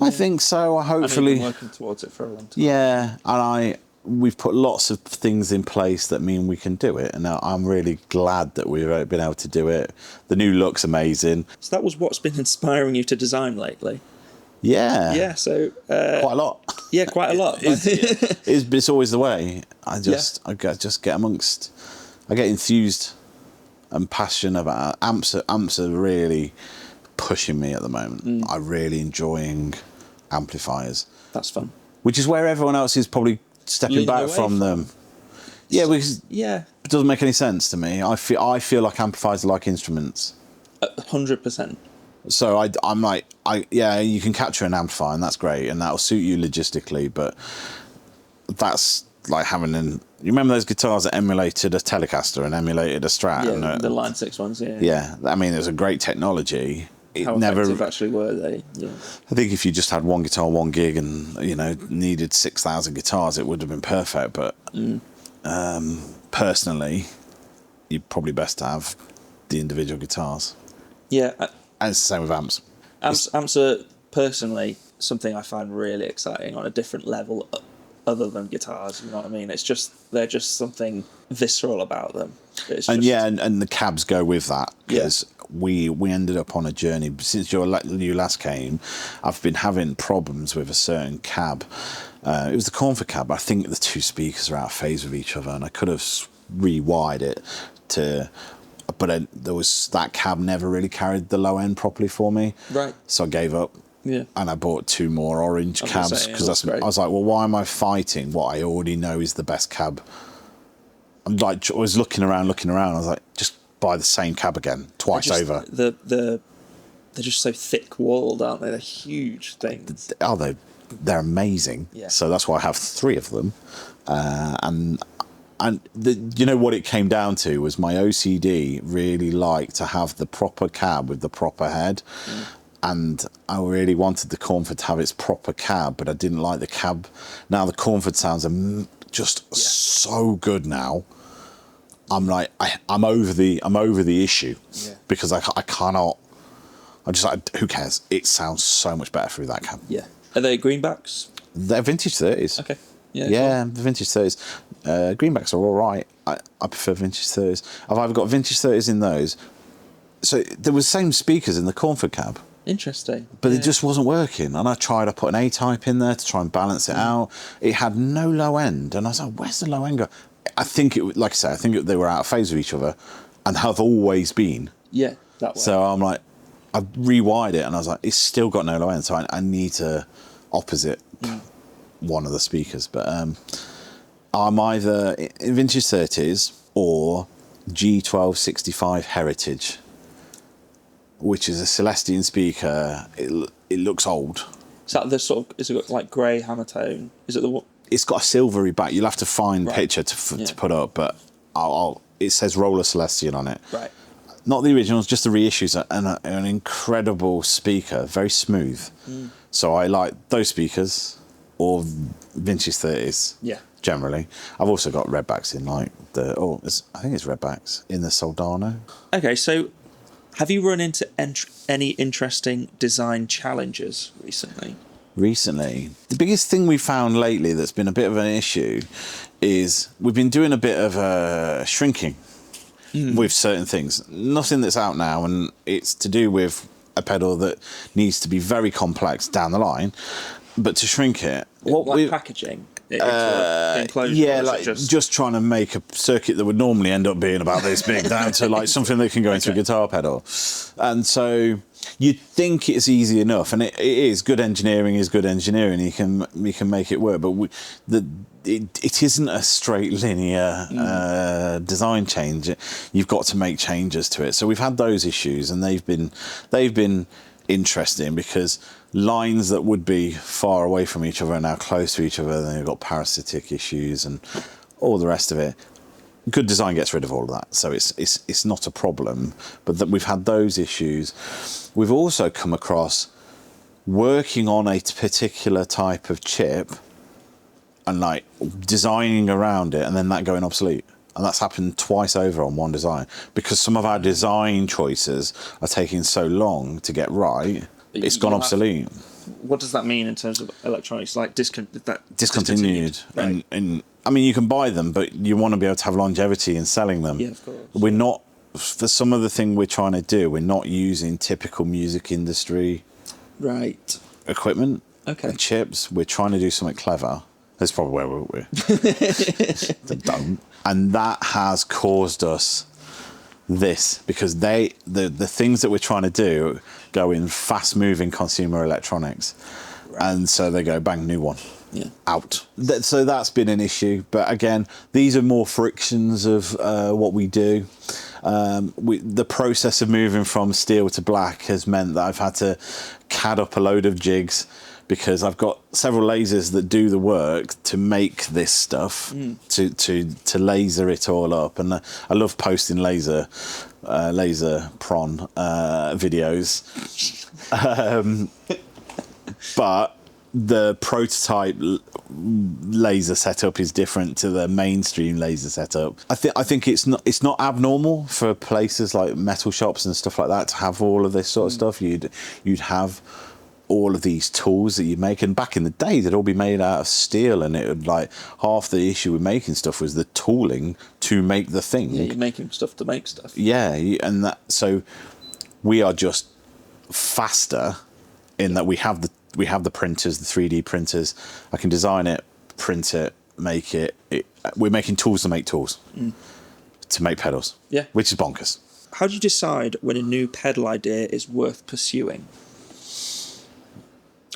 I think so. Hopefully, I've been working towards it for a long time. yeah, and we've put lots of things in place that mean we can do it, and I'm really glad that we've been able to do it. The new look's amazing. So that was what's been inspiring you to design lately. Yeah, Yeah. So quite a lot. yeah, quite a lot. It's always the way. I just get amongst. I get enthused and passionate about amps are really pushing me at the moment. I'm really enjoying amplifiers. That's fun. Which is where everyone else is probably stepping Leaning back away from them. Yeah, because Yeah. it doesn't make any sense to me. I feel like amplifiers are like instruments. 100%. So I'm like, you can capture an amplifier and that's great and that'll suit you logistically, but that's like having you remember those guitars that emulated a Telecaster and emulated a Strat? Yeah, and the Line 6 ones, yeah. Yeah, I mean, it was a great technology. How effective actually were they? Yeah. I think if you just had one guitar, one gig, and needed 6,000 guitars, it would have been perfect. But personally, you're probably best to have the individual guitars. Yeah. And it's the same with amps. Amps are personally something I find really exciting on a different level other than guitars, you know what I mean? They're just something visceral about them. And the cabs go with that, because we ended up on a journey since you last came. I've been having problems with a certain cab. It was the Cornford cab. I think the two speakers are out of phase with each other, and I could have rewired it but there was that cab never really carried the low end properly for me. Right. So I gave up. Yeah. And I bought two more orange cabs because I was like, well, why am I fighting what I already know is the best cab? I was looking around. I was like, just buy the same cab again, twice over. They're just so thick walled, aren't they? They're huge things. They're amazing. Yeah. So that's why I have three of them. And what it came down to was my OCD really liked to have the proper cab with the proper head. And I really wanted the Cornford to have its proper cab, but I didn't like the cab. Now the Cornford sounds so good now. I'm like, I'm over the issue because I cannot. Who cares? It sounds so much better through that cab. Yeah. Are they greenbacks? They're vintage 30s. Okay. Yeah, the vintage 30s. Greenbacks are all right. I prefer vintage 30s. I've either got vintage 30s in those. So there was same speakers in the Cornford cab. Interesting. But it just wasn't working. And I put an A-type in there to try and balance it out. It had no low end. And I was like, where's the low end go? I think they were out of phase with each other and have always been. Yeah, that way. So I'm like, I rewired it and I was like, it's still got no low end. So I need to opposite one of the speakers. But I'm either in vintage 30s or G1265 Heritage, which is a Celestian speaker. It looks old. Is that the sort of? Is it got like grey hammer tone? Is it the what? It's got a silvery back. You'll have to find picture to put up, but it says Roller Celestian on it. Right. Not the originals, just the reissues. An incredible speaker, very smooth. So I like those speakers or vintage 30s. Yeah. Generally, I've also got redbacks in I think it's redbacks in the Soldano. Okay, so. Have you run into any interesting design challenges recently? The biggest thing we found lately that's been a bit of an issue is we've been doing a bit of shrinking with certain things. Nothing that's out now, and it's to do with a pedal that needs to be very complex down the line. But to shrink it... Packaging? it into an enclosure? Yeah, or is it like just just trying to make a circuit that would normally end up being about this big down to like something that can go into a guitar pedal. And so you'd think it's easy enough, and it is. Good engineering is good engineering. You can make it work, but it isn't a straight linear design change. You've got to make changes to it. So we've had those issues, and they've been interesting because lines that would be far away from each other are now close to each other. Then you've got parasitic issues and all the rest of it. Good design gets rid of all of that, so it's not a problem. But that we've had those issues. We've also come across working on a particular type of chip and like designing around it, and then that going obsolete. And that's happened twice over on one design because some of our design choices are taking so long to get right. It's gone obsolete. What does that mean in terms of electronics? Like Discontinued. Right. And I mean, you can buy them, but you want to be able to have longevity in selling them. Yeah, of course. We're not, for some of the thing we're trying to do, we're not using typical music industry Right. equipment. Okay. And chips. We're trying to do something clever. That's probably where we're don't. And that has caused us this because the things that we're trying to do go in fast moving consumer electronics. Right. And so they go bang, new one. Yeah. Out. So that's been an issue. But again, these are more frictions of what we do. The process of moving from steel to black has meant that I've had to CAD up a load of jigs because I've got several lasers that do the work to make this stuff, to laser it all up. And I love posting laser prawn videos. But the prototype laser setup is different to the mainstream laser setup. I think it's not abnormal for places like metal shops and stuff like that to have all of this sort of stuff. You'd have all of these tools that you make, and back in the day they'd all be made out of steel, and it would like half the issue with making stuff was the tooling to make the thing. Yeah, you're making stuff to make stuff. Yeah, and that so we are just faster in that we have the printers, the 3D printers. I can design it, print it, make it. We're making tools to make tools, to make pedals. Yeah, which is bonkers. How do you decide when a new pedal idea is worth pursuing?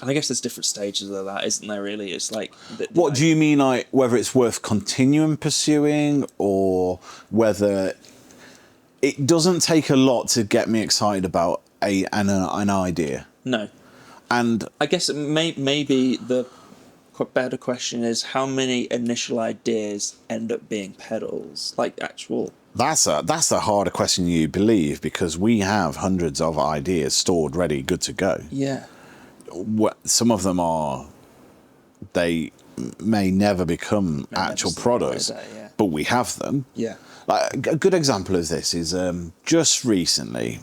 And I guess there's different stages of that, isn't there? Really, it's like. What do you mean, like whether it's worth continuing pursuing, or whether it doesn't take a lot to get me excited about an idea? No. And I guess maybe the better question is how many initial ideas end up being pedals, like actual. That's a harder question than you believe, because we have hundreds of ideas stored, ready, good to go. Yeah. Some of them they may never become actual products, but we have them. Yeah. Like a good example of this is just recently,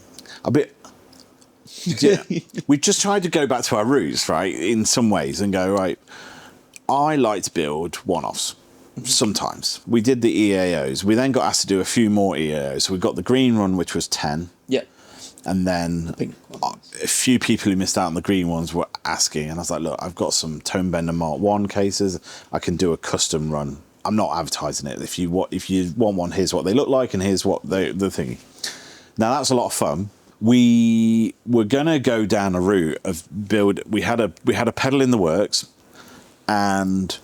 we just tried to go back to our roots, right, in some ways, and go, right, I like to build one-offs. Sometimes. We did the EAOs. We then got asked to do a few more EAOs. So we got the green one, which was 10. Yeah. And then a few people who missed out on the green ones were asking, and I was like, look, I've got some Tone Bender Mark 1 cases. I can do a custom run. I'm not advertising it. If you want one, here's what they look like, and here's what the thingy. Now, that was a lot of fun. We were going to go down a route of build. We had a pedal in the works, and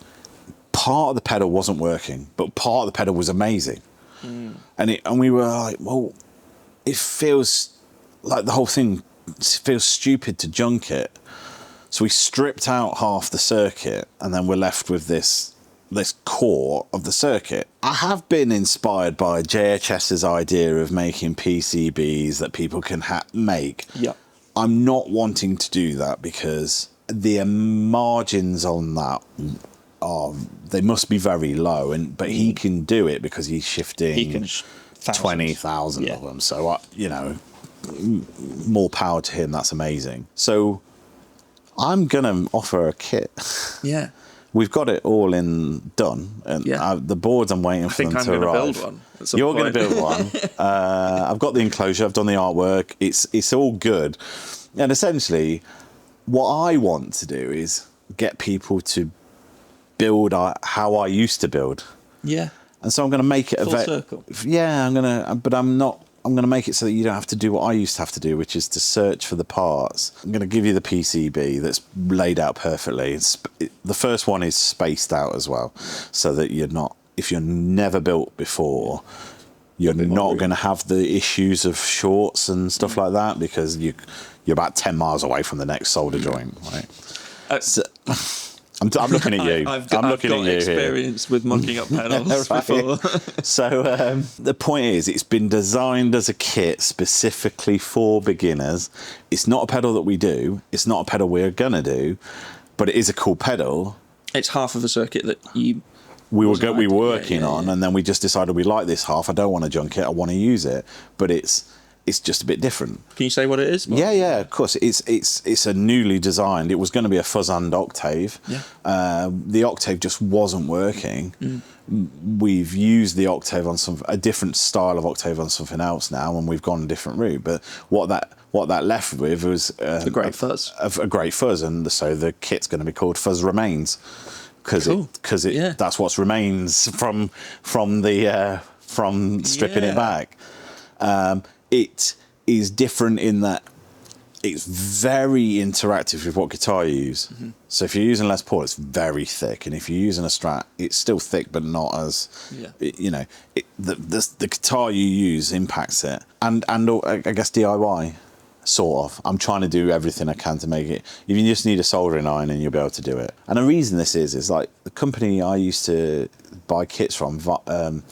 part of the pedal wasn't working, but part of the pedal was amazing. And we were like, well, it feels like the whole thing feels stupid to junk it. So we stripped out half the circuit, and then we're left with this core of the circuit. I have been inspired by JHS's idea of making PCBs that people can make. Yeah. I'm not wanting to do that because the margins on that they must be very low, but he can do it because he's shifting 20,000 of them. So more power to him. That's amazing. So I'm gonna offer a kit. Yeah. We've got it all done, and the boards I'm waiting for them to arrive. I think I'm going to build one. You're going to build one. I've got the enclosure. I've done the artwork. It's all good. And essentially, what I want to do is get people to build how I used to build. Yeah. And so I'm going to make it Full circle. Yeah, but I'm going to make it so that you don't have to do what I used to have to do, which is to search for the parts. I'm going to give you the PCB that's laid out perfectly. The first one is spaced out as well, so that if you're never built before, you're not going to have the issues of shorts and stuff like that, because you're about 10 miles away from the next solder joint, right? So, I'm looking at you. I've got experience with mucking up pedals before. So the point is, it's been designed as a kit specifically for beginners. It's not a pedal that we do. It's not a pedal we're going to do, but it is a cool pedal. It's half of a circuit that we were working on, and then we just decided we like this half. I don't want to junk it. I want to use it, but it's just a bit different. Can you say what it is? Yeah, of course. It's a newly designed. It was going to be a fuzz and octave. Yeah. The octave just wasn't working. We've used the octave on a different style of octave on something else now, and we've gone a different route. But what that left with was a great fuzz. A great fuzz, and so the kit's going to be called Fuzz Remains, because that's what remains from stripping it back. It is different in that it's very interactive with what guitar you use. Mm-hmm. So if you're using Les Paul, it's very thick, and if you're using a Strat, it's still thick, but not as the guitar you use impacts it, and I guess DIY. Sort of. I'm trying to do everything I can to make it. You just need a soldering iron and you'll be able to do it. And the reason this is like the company I used to buy kits from, in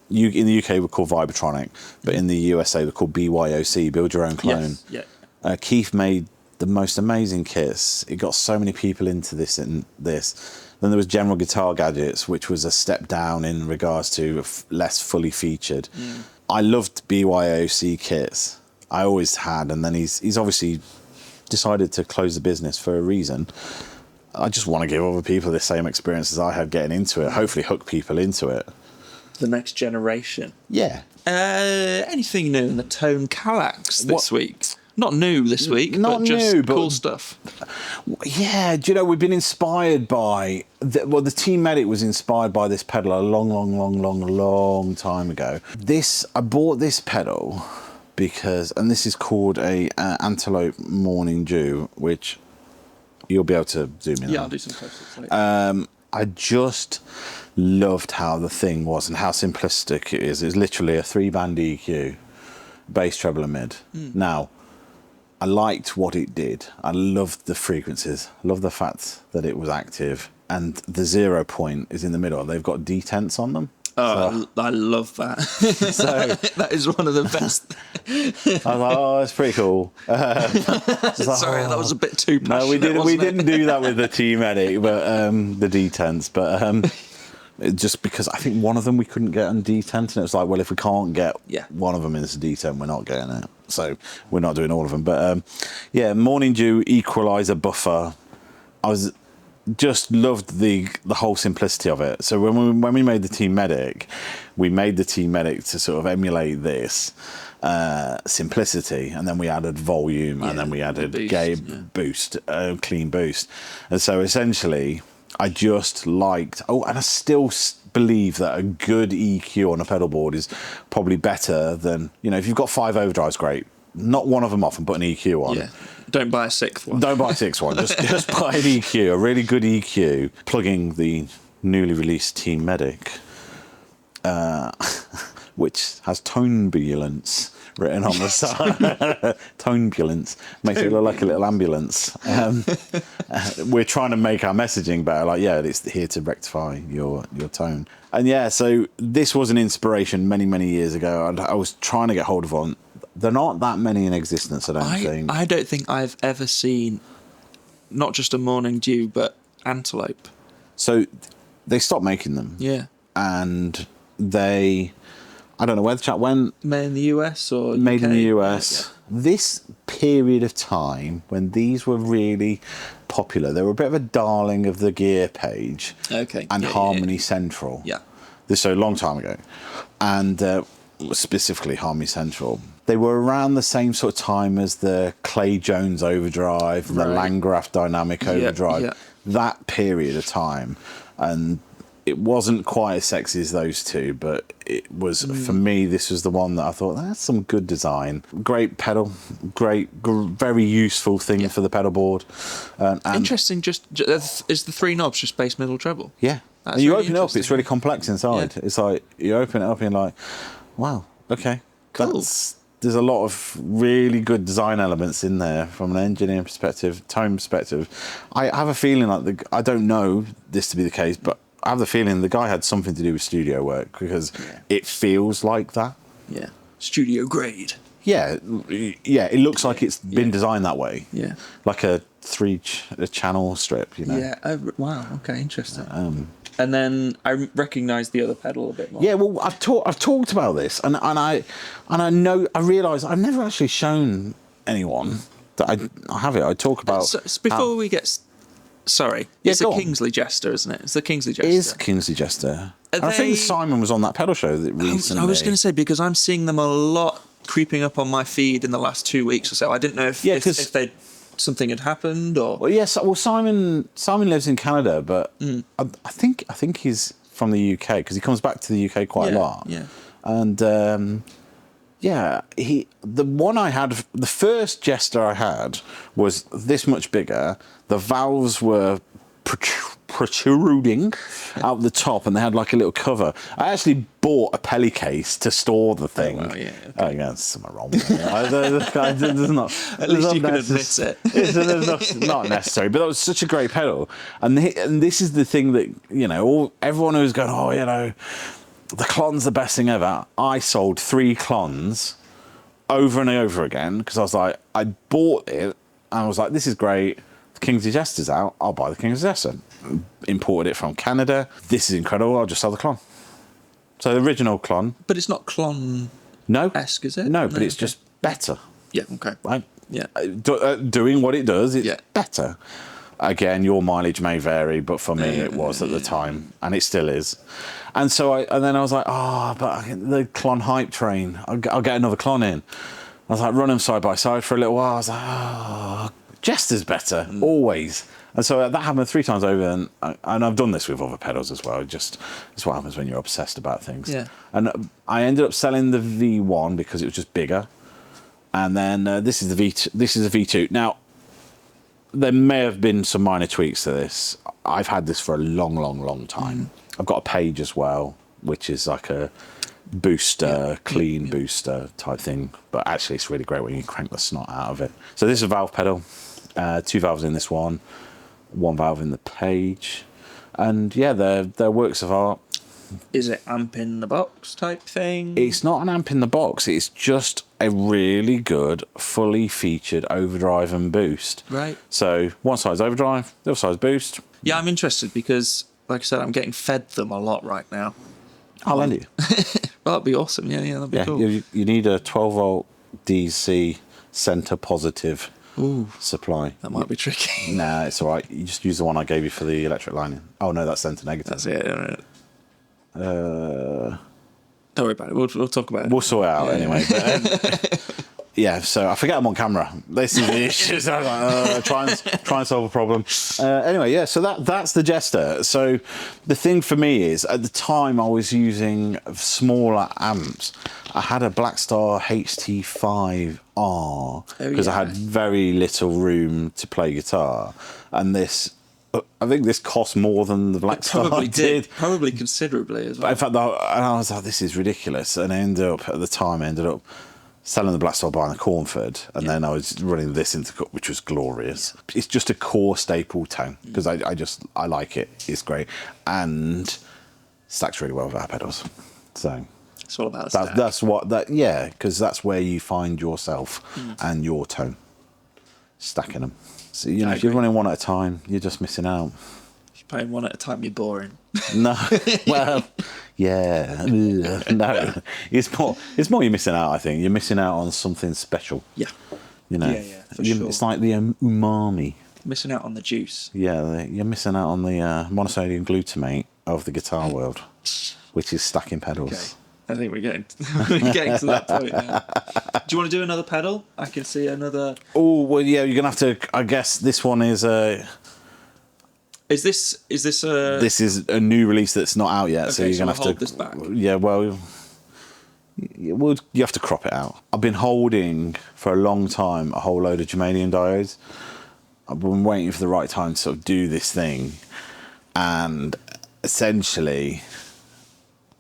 the UK we're called Vibratronic, but in the USA we're called BYOC, Build Your Own Clone. Yes. Yeah. Keith made the most amazing kits. It got so many people into this and this. Then there was General Guitar Gadgets, which was a step down in regards to less fully featured. I loved BYOC kits. I always had, and then he's obviously decided to close the business for a reason. I just want to give other people the same experience as I had getting into it, hopefully hook people into it. The next generation. Yeah. Anything new in the Tone Kallax this week? Not new this week, but just cool stuff. Yeah, do you know, we've been inspired by... the Team Medic was inspired by this pedal a long time ago. I bought this pedal... and this is called a Antelope Morning Dew, which you'll be able to zoom in on. Yeah, I'll do some close-ups later. I just loved how the thing was and how simplistic it is. It's literally a 3-band EQ, bass, treble, and mid. Now, I liked what it did. I loved the frequencies. I loved the fact that it was active, and the 0 point is in the middle. They've got detents on them. Oh, so, I love that. So that is one of the best. I was like, oh, that's pretty cool. Sorry, that was a bit too passionate. No, we didn't do that with the Team Medic, but the detents. But just because I think one of them we couldn't get on detent, and it was like, well, if we can't get one of them in this detent, we're not getting it. So we're not doing all of them. But Morning Dew, equalizer, buffer. Just loved the whole simplicity of it. So when we made the Team Medic, we made the Team Medic to sort of emulate this simplicity, and then we added volume, and then we added boost, clean boost. And so essentially, I just liked. Oh, and I still believe that a good EQ on a pedal board is probably better than, if you've got 5 overdrives, great. Knock one of them off and put an EQ on. Yeah. Don't buy a 6th one. Don't buy a 6th one. Just buy an EQ, a really good EQ, plugging the newly released Team Medic, which has Tonebulance written on the side. Tonebulance makes it look like a little ambulance. We're trying to make our messaging better. Like, it's here to rectify your tone. And so this was an inspiration many years ago. And I was trying to get hold of one. There are not that many in existence, I don't think. I don't think I've ever seen not just a Morning Dew, but Antelope. So they stopped making them. Yeah. And I don't know where the chat went. Made in the US or Made UK? in the US. Yeah. This period of time when these were really popular, they were a bit of a darling of the Gear page. Okay. And Harmony Central. Yeah. This so a long time ago. And specifically Harmony Central. They were around the same sort of time as the Clay Jones overdrive, the Landgraf dynamic overdrive. Yeah. That period of time. and it wasn't quite as sexy as those two, but it was for me. This was the one that I thought that's some good design, great pedal, very useful thing for the pedal board. And Interesting. Just is the 3 knobs just bass, middle, treble? yeah, That's and you really open it up, it's really complex inside. Yeah. It's like you open it up and you're like, wow, okay, Cool. There's a lot of really good design elements in there from an engineering perspective, tone perspective. I have a feeling like I don't know this to be the case, but I have the feeling the guy had something to do with studio work because it feels like that. Yeah. Studio grade. Yeah, it looks like it's been designed that way. Yeah. Like a channel strip, you know. Yeah. Oh, wow. Okay. Interesting. And then I recognise the other pedal a bit more. Yeah, well, I've talked about this, and I realise I've never actually shown anyone that I have it. I talk about. So before we get, sorry, Yeah, it's a go on. Kingsley Jester, isn't it? It's the Kingsley Jester. It is Kingsley Jester. And I they- think Simon was on that pedal show that recently. I was going to say, because I'm seeing them a lot creeping up on my feed in the last 2 weeks or so. I didn't know if something had happened or. Well, yes. Well, Simon lives in Canada, but I think he's from the UK because he comes back to the UK quite a lot. Yeah. And the one I had, the first Jester I had was this much bigger. The valves were protruding out the top, and they had like a little cover. I actually bought a Pelly case to store the thing. Oh, yeah, okay. Oh, yeah, there's something wrong with it. There's not, At least you can admit it. It's not necessary, but that was such a great pedal. And this is the thing that, you know, everyone who's going, oh, you know, the Klon's the best thing ever. I sold 3 Klons over and over again because I was like, I bought it and I was like, this is great. The Kingsley Jester's out. I'll buy the Kingsley Jester. Imported it from Canada. This is incredible. I'll just sell the Klon. So the original Klon. But it's not Klon-esque, No. is it? No, but it's just better. Yeah, okay. Right? Yeah. Doing what it does, it's Yeah. better. Again, your mileage may vary, but for me it was at the time, and it still is. And so then I was like, but the Klon hype train, I'll get another Klon in. I was like, run them side by side for a little while. I was like, Jester's better, always. And so that happened 3 times over, and I've done this with other pedals as well. It's what happens when you're obsessed about things. Yeah. And I ended up selling the V1 because it was just bigger. And then this is the V2. This is the V2. Now, there may have been some minor tweaks to this. I've had this for a long, long, long time. I've got a Page as well, which is like a booster, clean booster type thing. But actually, it's really great when you crank the snot out of it. So this is a valve pedal. 2 valves in this one. 1 valve in the Page. And yeah, they're works of art. Is it amp in the box type thing? It's not an amp in the box. It's just a really good, fully featured overdrive and boost. Right. So one side's overdrive, the other side's boost. Yeah, I'm interested because, like I said, I'm getting fed them a lot right now. I'll lend you. Well, that'd be awesome. Yeah, that'd be Yeah, cool. you need a 12-volt DC center positive supply. That might be tricky. Nah, it's all right. You just use the one I gave you for the electric lining. Oh, no, that's center negative. That's it. Don't worry about it. We'll talk about it. We'll sort it out anyway. But, yeah, so I forget I'm on camera. This is the issue. So I'm like, try and solve a problem. Anyway, yeah, so that's the Jester. So the thing for me is, at the time I was using smaller amps. I had a Blackstar HT5R because I had very little room to play guitar. And I think this cost more than the Blackstar Probably did. Probably considerably as well. In fact, and I was like, this is ridiculous. And I ended up selling the Blackstar buying the Cornford, and then I was running this into cut, which was glorious. It's just a core staple tone because I like it. It's great and stacks really well with our pedals. So It's all about because that's where you find yourself and your tone, stacking them. So if you're running one at a time, you're just missing out. If you're playing one at a time, you're boring. No, well, yeah, no. It's more you're missing out. I think you're missing out on something special. Yeah. Yeah, for sure. It's like the umami. Missing out on the juice. Yeah, you're missing out on the monosodium glutamate of the guitar world, which is stacking pedals. Okay. I think we're getting to that point now. Do you want to do another pedal? I can see another. Oh well, yeah. You're gonna have to. I guess this one is Is this a? This is a new release that's not out yet, so Okay, you're gonna so I'll have to hold this back. Yeah, well, you have to crop it out. I've been holding for a long time a whole load of germanium diodes. I've been waiting for the right time to sort of do this thing, and essentially,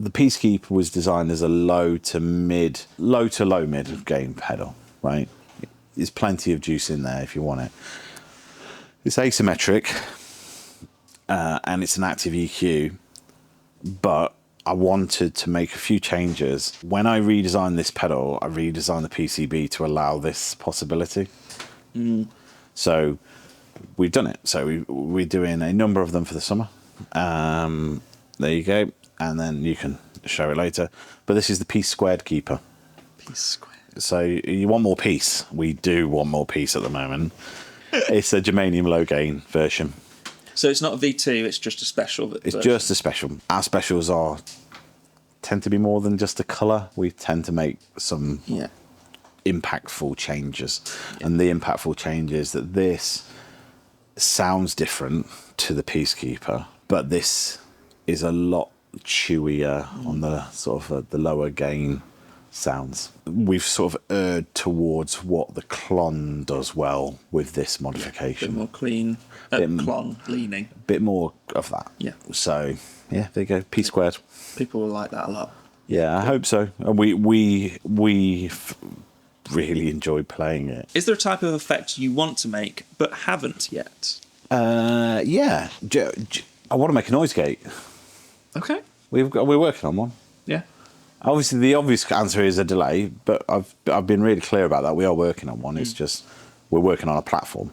the Peacekeeper was designed as a low to low mid gain pedal, right? There's plenty of juice in there if you want it. It's asymmetric, and it's an active EQ, but I wanted to make a few changes. When I redesigned this pedal, I redesigned the PCB to allow this possibility. So we've done it. So we're doing a number of them for the summer. There you go. And then you can show it later. But this is the Peace Squared Keeper. Peace Squared. So you want more peace. We do want more peace at the moment. It's a germanium low gain version. So it's not a V2, it's just a special. It's just a special. Our specials tend to be more than just a colour. We tend to make some impactful changes. Yeah. And the impactful change is that this sounds different to the Peacekeeper, but this is a lot chewier on the sort of the lower gain sounds. We've sort of erred towards what the Klon does well with this modification. A bit more clean, Klon leaning. Bit more of that. Yeah. So, yeah, there you go. P squared. People will like that a lot. Yeah, I hope so. And we really enjoyed playing it. Is there a type of effect you want to make but haven't yet? Yeah. I want to make a noise gate. Okay. We're working on one. Yeah. Obviously, the obvious answer is a delay, but I've been really clear about that. We are working on one. It's just we're working on a platform.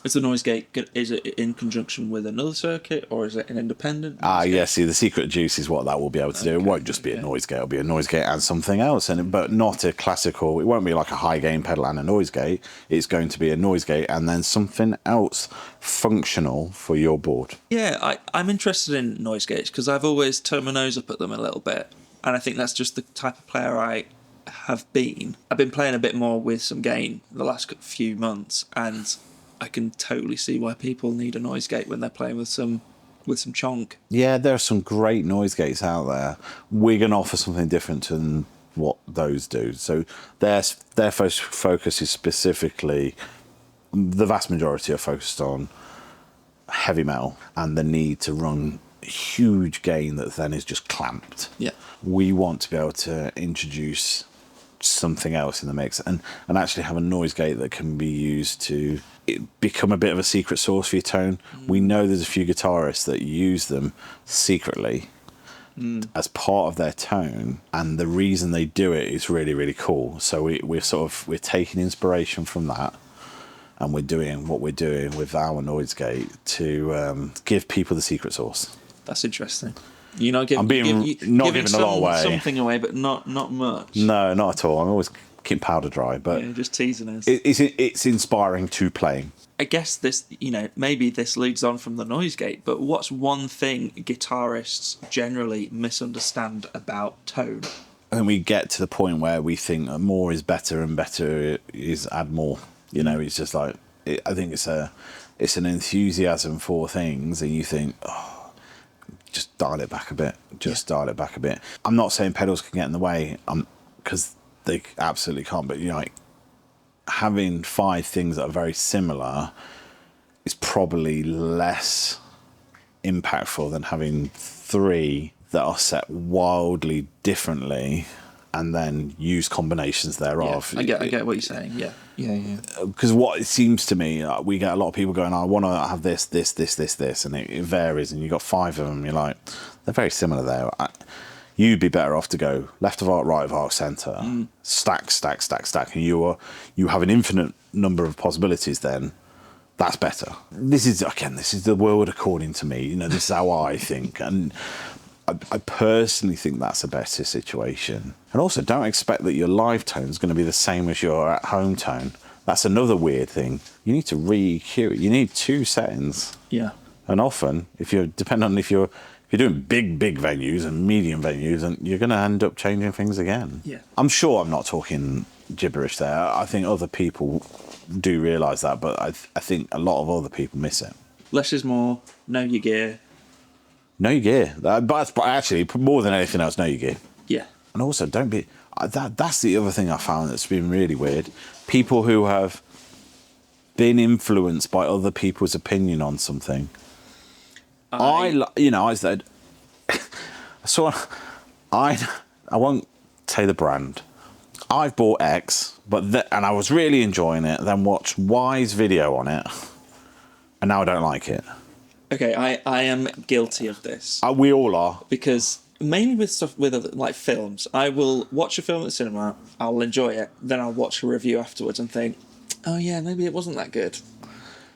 Is the noise gate, is it in conjunction with another circuit, or is it an independent? Yeah. See, the secret juice is what that will be able to do. It won't just be a noise gate. It'll be a noise gate and something else, but not a classical. It won't be like a high gain pedal and a noise gate. It's going to be a noise gate and then something else functional for your board. Yeah, I'm interested in noise gates because I've always turned my nose up at them a little bit. And I think that's just the type of player I have been. I've been playing a bit more with some gain the last few months, and I can totally see why people need a noise gate when they're playing with some chonk. Yeah, there are some great noise gates out there. We're going to offer something different than what those do. So their first focus is specifically, the vast majority are focused on heavy metal and the need to run huge gain that then is just clamped. Yeah. We want to be able to introduce something else in the mix and actually have a noise gate that can be used to become a bit of a secret sauce for your tone. We know there's a few guitarists that use them secretly as part of their tone, and the reason they do it is really, really cool. So we're taking inspiration from that, and we're doing what we're doing with our noise gate to give people the secret sauce. That's interesting. You're not giving, not giving a lot away. Something away, but not much. No, not at all. I'm always keeping powder dry, but just teasing us. It's inspiring to playing. I guess this, maybe this leads on from the noise gate, but what's one thing guitarists generally misunderstand about tone? And we get to the point where we think more is better and better is add more. It's just like, I think it's an enthusiasm for things, and you think, just dial it back a bit. Dial it back a bit. I'm not saying pedals can get in the way, because they absolutely can't. But having 5 things that are very similar is probably less impactful than having 3 that are set wildly differently and then use combinations thereof. I get what you're saying. Yeah. Because what it seems to me, we get a lot of people going, I want to have this, and it varies, and you've got 5 of them. You're like, they're very similar there. You'd be better off to go left of arc, right of arc, centre, stack, and you have an infinite number of possibilities. Then that's better. This is the world according to me. This is how I think, and I personally think that's a better situation. And also, don't expect that your live tone is going to be the same as your at-home tone. That's another weird thing. You need to re-EQ it. You need 2 settings. Yeah. And often, if you're doing big venues and medium venues, and you're going to end up changing things again. Yeah. I'm sure I'm not talking gibberish there. I think other people do realise that, but I think a lot of other people miss it. Less is more. Know your gear. Know your gear. But actually, more than anything else, know your gear. Yeah. And also, don't be... That's the other thing I found that's been really weird. People who have been influenced by other people's opinion on something. I said... So I won't say the brand. I've bought X, and I was really enjoying it. Then watched Y's video on it, and now I don't like it. Okay, I am guilty of this. We all are. Because mainly with stuff with like films, I will watch a film at the cinema, I'll enjoy it, then I'll watch a review afterwards and think, oh yeah, maybe it wasn't that good.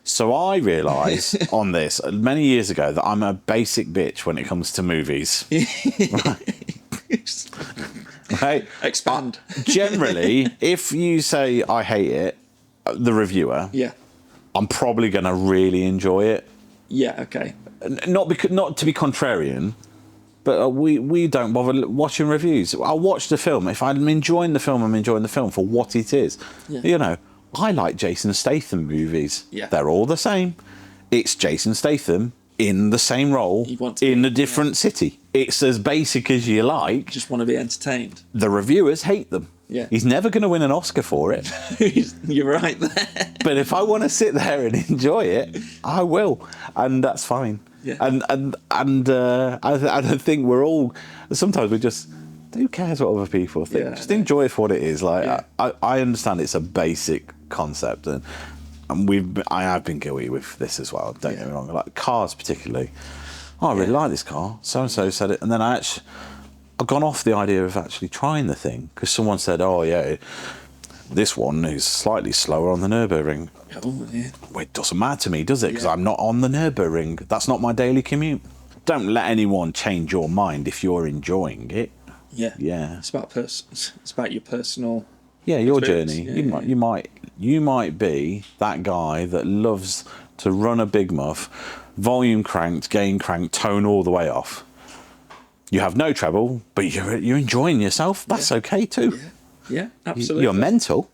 So I realised on this many years ago that I'm a basic bitch when it comes to movies. Right? Expand. Generally, if you say I hate it, the reviewer, Yeah. I'm probably going to really enjoy it. Yeah, okay. Not to be contrarian, but we don't bother watching reviews. I'll watch the film. If I'm enjoying the film, I'm enjoying the film for what it is. Yeah. You know, I like Jason Statham movies. Yeah. They're all the same. It's Jason Statham in the same role in a different city. It's as basic as you like. Just want to be entertained. The reviewers hate them. Yeah. He's never going to win an Oscar for it. You're right there. But if I want to sit there and enjoy it, I will, and that's fine. Yeah. And I think we're all. Sometimes we just. Who cares what other people think? Yeah. Just enjoy it for what it is. Like Yeah. I understand it's a basic concept, and I have been guilty with this as well. Don't get me wrong. Like cars, particularly. Oh, I really like this car. So and so said it, and then I've gone off the idea of actually trying the thing because someone said, "Oh yeah, this one is slightly slower on the Nürburgring." Oh, yeah. Well, it doesn't matter to me, does it? Because Yeah. I'm not on the Nürburgring. That's not my daily commute. Don't let anyone change your mind if you're enjoying it. Yeah. Yeah. It's about your personal. Yeah, your experience. journey. Yeah, You might be that guy that loves to run a big muff, volume cranked, gain cranked, tone all the way off. You have no treble, but you're enjoying yourself. That's okay too. Yeah, absolutely. You're mental,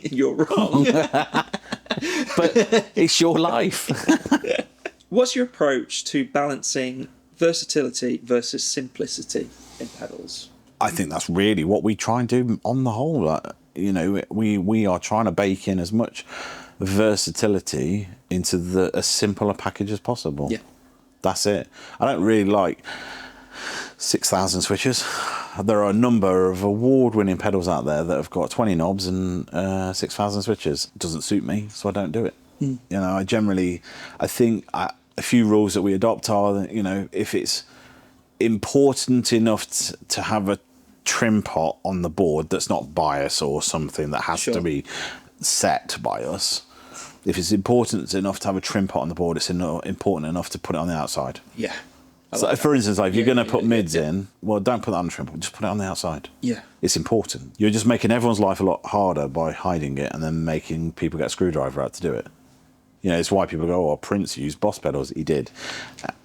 You're wrong. but it's your life. What's your approach to balancing versatility versus simplicity in pedals? I think that's really what we try and do on the whole. We are trying to bake in as much versatility into as simple a package as possible. Yeah. That's it. I don't really like 6,000 switches. There are a number of award-winning pedals out there that have got 20 knobs and 6,000 switches. It doesn't suit me, so I don't do it. I think a few rules that we adopt are, if it's important enough to have a trim pot on the board that's not bias or something that has to be set by us. If it's important enough to have a trim pot on the board, it's important enough to put it on the outside. Yeah. So, for instance, if you're going to put mids in, well, don't put that on the trim pot, just put it on the outside. Yeah. It's important. You're just making everyone's life a lot harder by hiding it and then making people get a screwdriver out to do it. It's why people go, oh, Prince used Boss pedals. He did,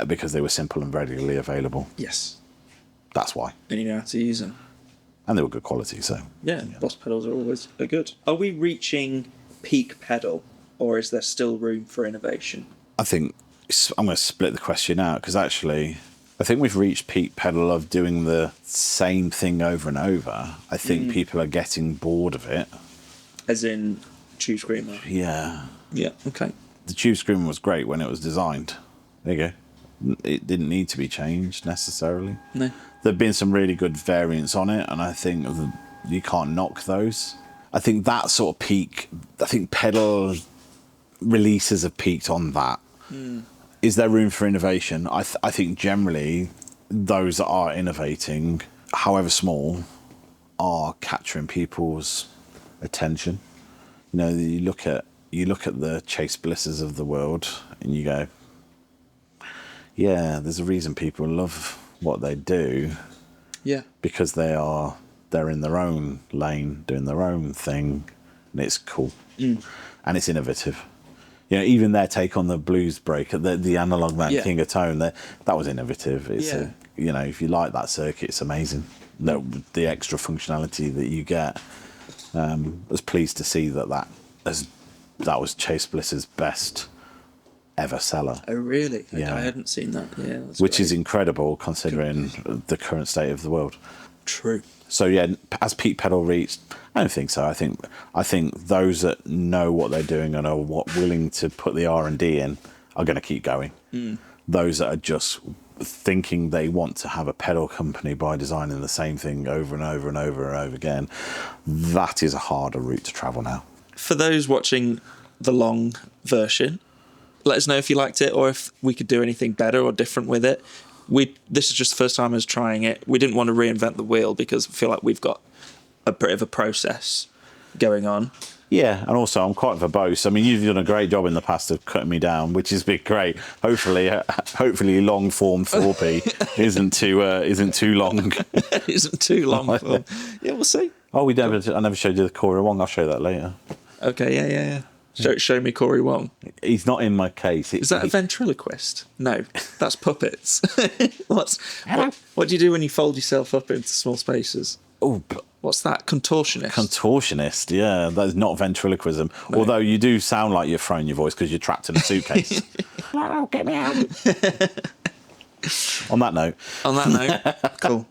because they were simple and readily available. Yes. That's why. And you know how to use them. And they were good quality, so. Yeah, Boss pedals are good. Are we reaching peak pedal, or is there still room for innovation? I think I'm going to split the question out, because actually, I think we've reached peak pedal of doing the same thing over and over. I think people are getting bored of it. As in Tube Screamer? Yeah. Yeah, okay. The Tube Screamer was great when it was designed. There you go. It didn't need to be changed necessarily. No. There've been some really good variants on it, and I think you can't knock those. I think that sort of peak, I think pedal releases have peaked on that. Is there room for innovation? I think generally those that are innovating, however small, are capturing people's attention. You look at the Chase Blissers of the world and you go, yeah, there's a reason people love what they do. Yeah. Because they're in their own lane, doing their own thing, and it's cool. And it's innovative. Even their take on the blues breaker, the analog man King of Tone, that was innovative. It's if you like that circuit, it's amazing. The extra functionality that you get. I was pleased to see that was Chase Bliss's best ever seller. Oh, really? Yeah. I hadn't seen that. Yeah, that's Which great. is incredible considering the current state of the world. True. So yeah, has peak pedal reached? I don't think so. I think those that know what they're doing and are willing to put the R&D in are going to keep going. Those that are just thinking they want to have a pedal company by designing the same thing over and over and over and over again, that is a harder route to travel now. For those watching the long version, let us know if you liked it or if we could do anything better or different with it. This is just the first time I was trying it. We didn't want to reinvent the wheel because I feel like we've got a bit of a process going on. Yeah, and also I'm quite verbose. I mean, you've done a great job in the past of cutting me down, which has been great. Hopefully, long form Thorpy isn't too long. Isn't too long. Yeah, we'll see. Oh, I never showed you the Corey Wong. I'll show you that later. Okay, yeah. Show me Corey Wong. He's not in my case. Is that a ventriloquist? No, that's puppets. What do you do when you fold yourself up into small spaces? Oh, What's that? Contortionist? Contortionist, yeah. That is not ventriloquism. No. Although you do sound like you're throwing your voice because you're trapped in a suitcase. Oh, get me out. On that note. Cool.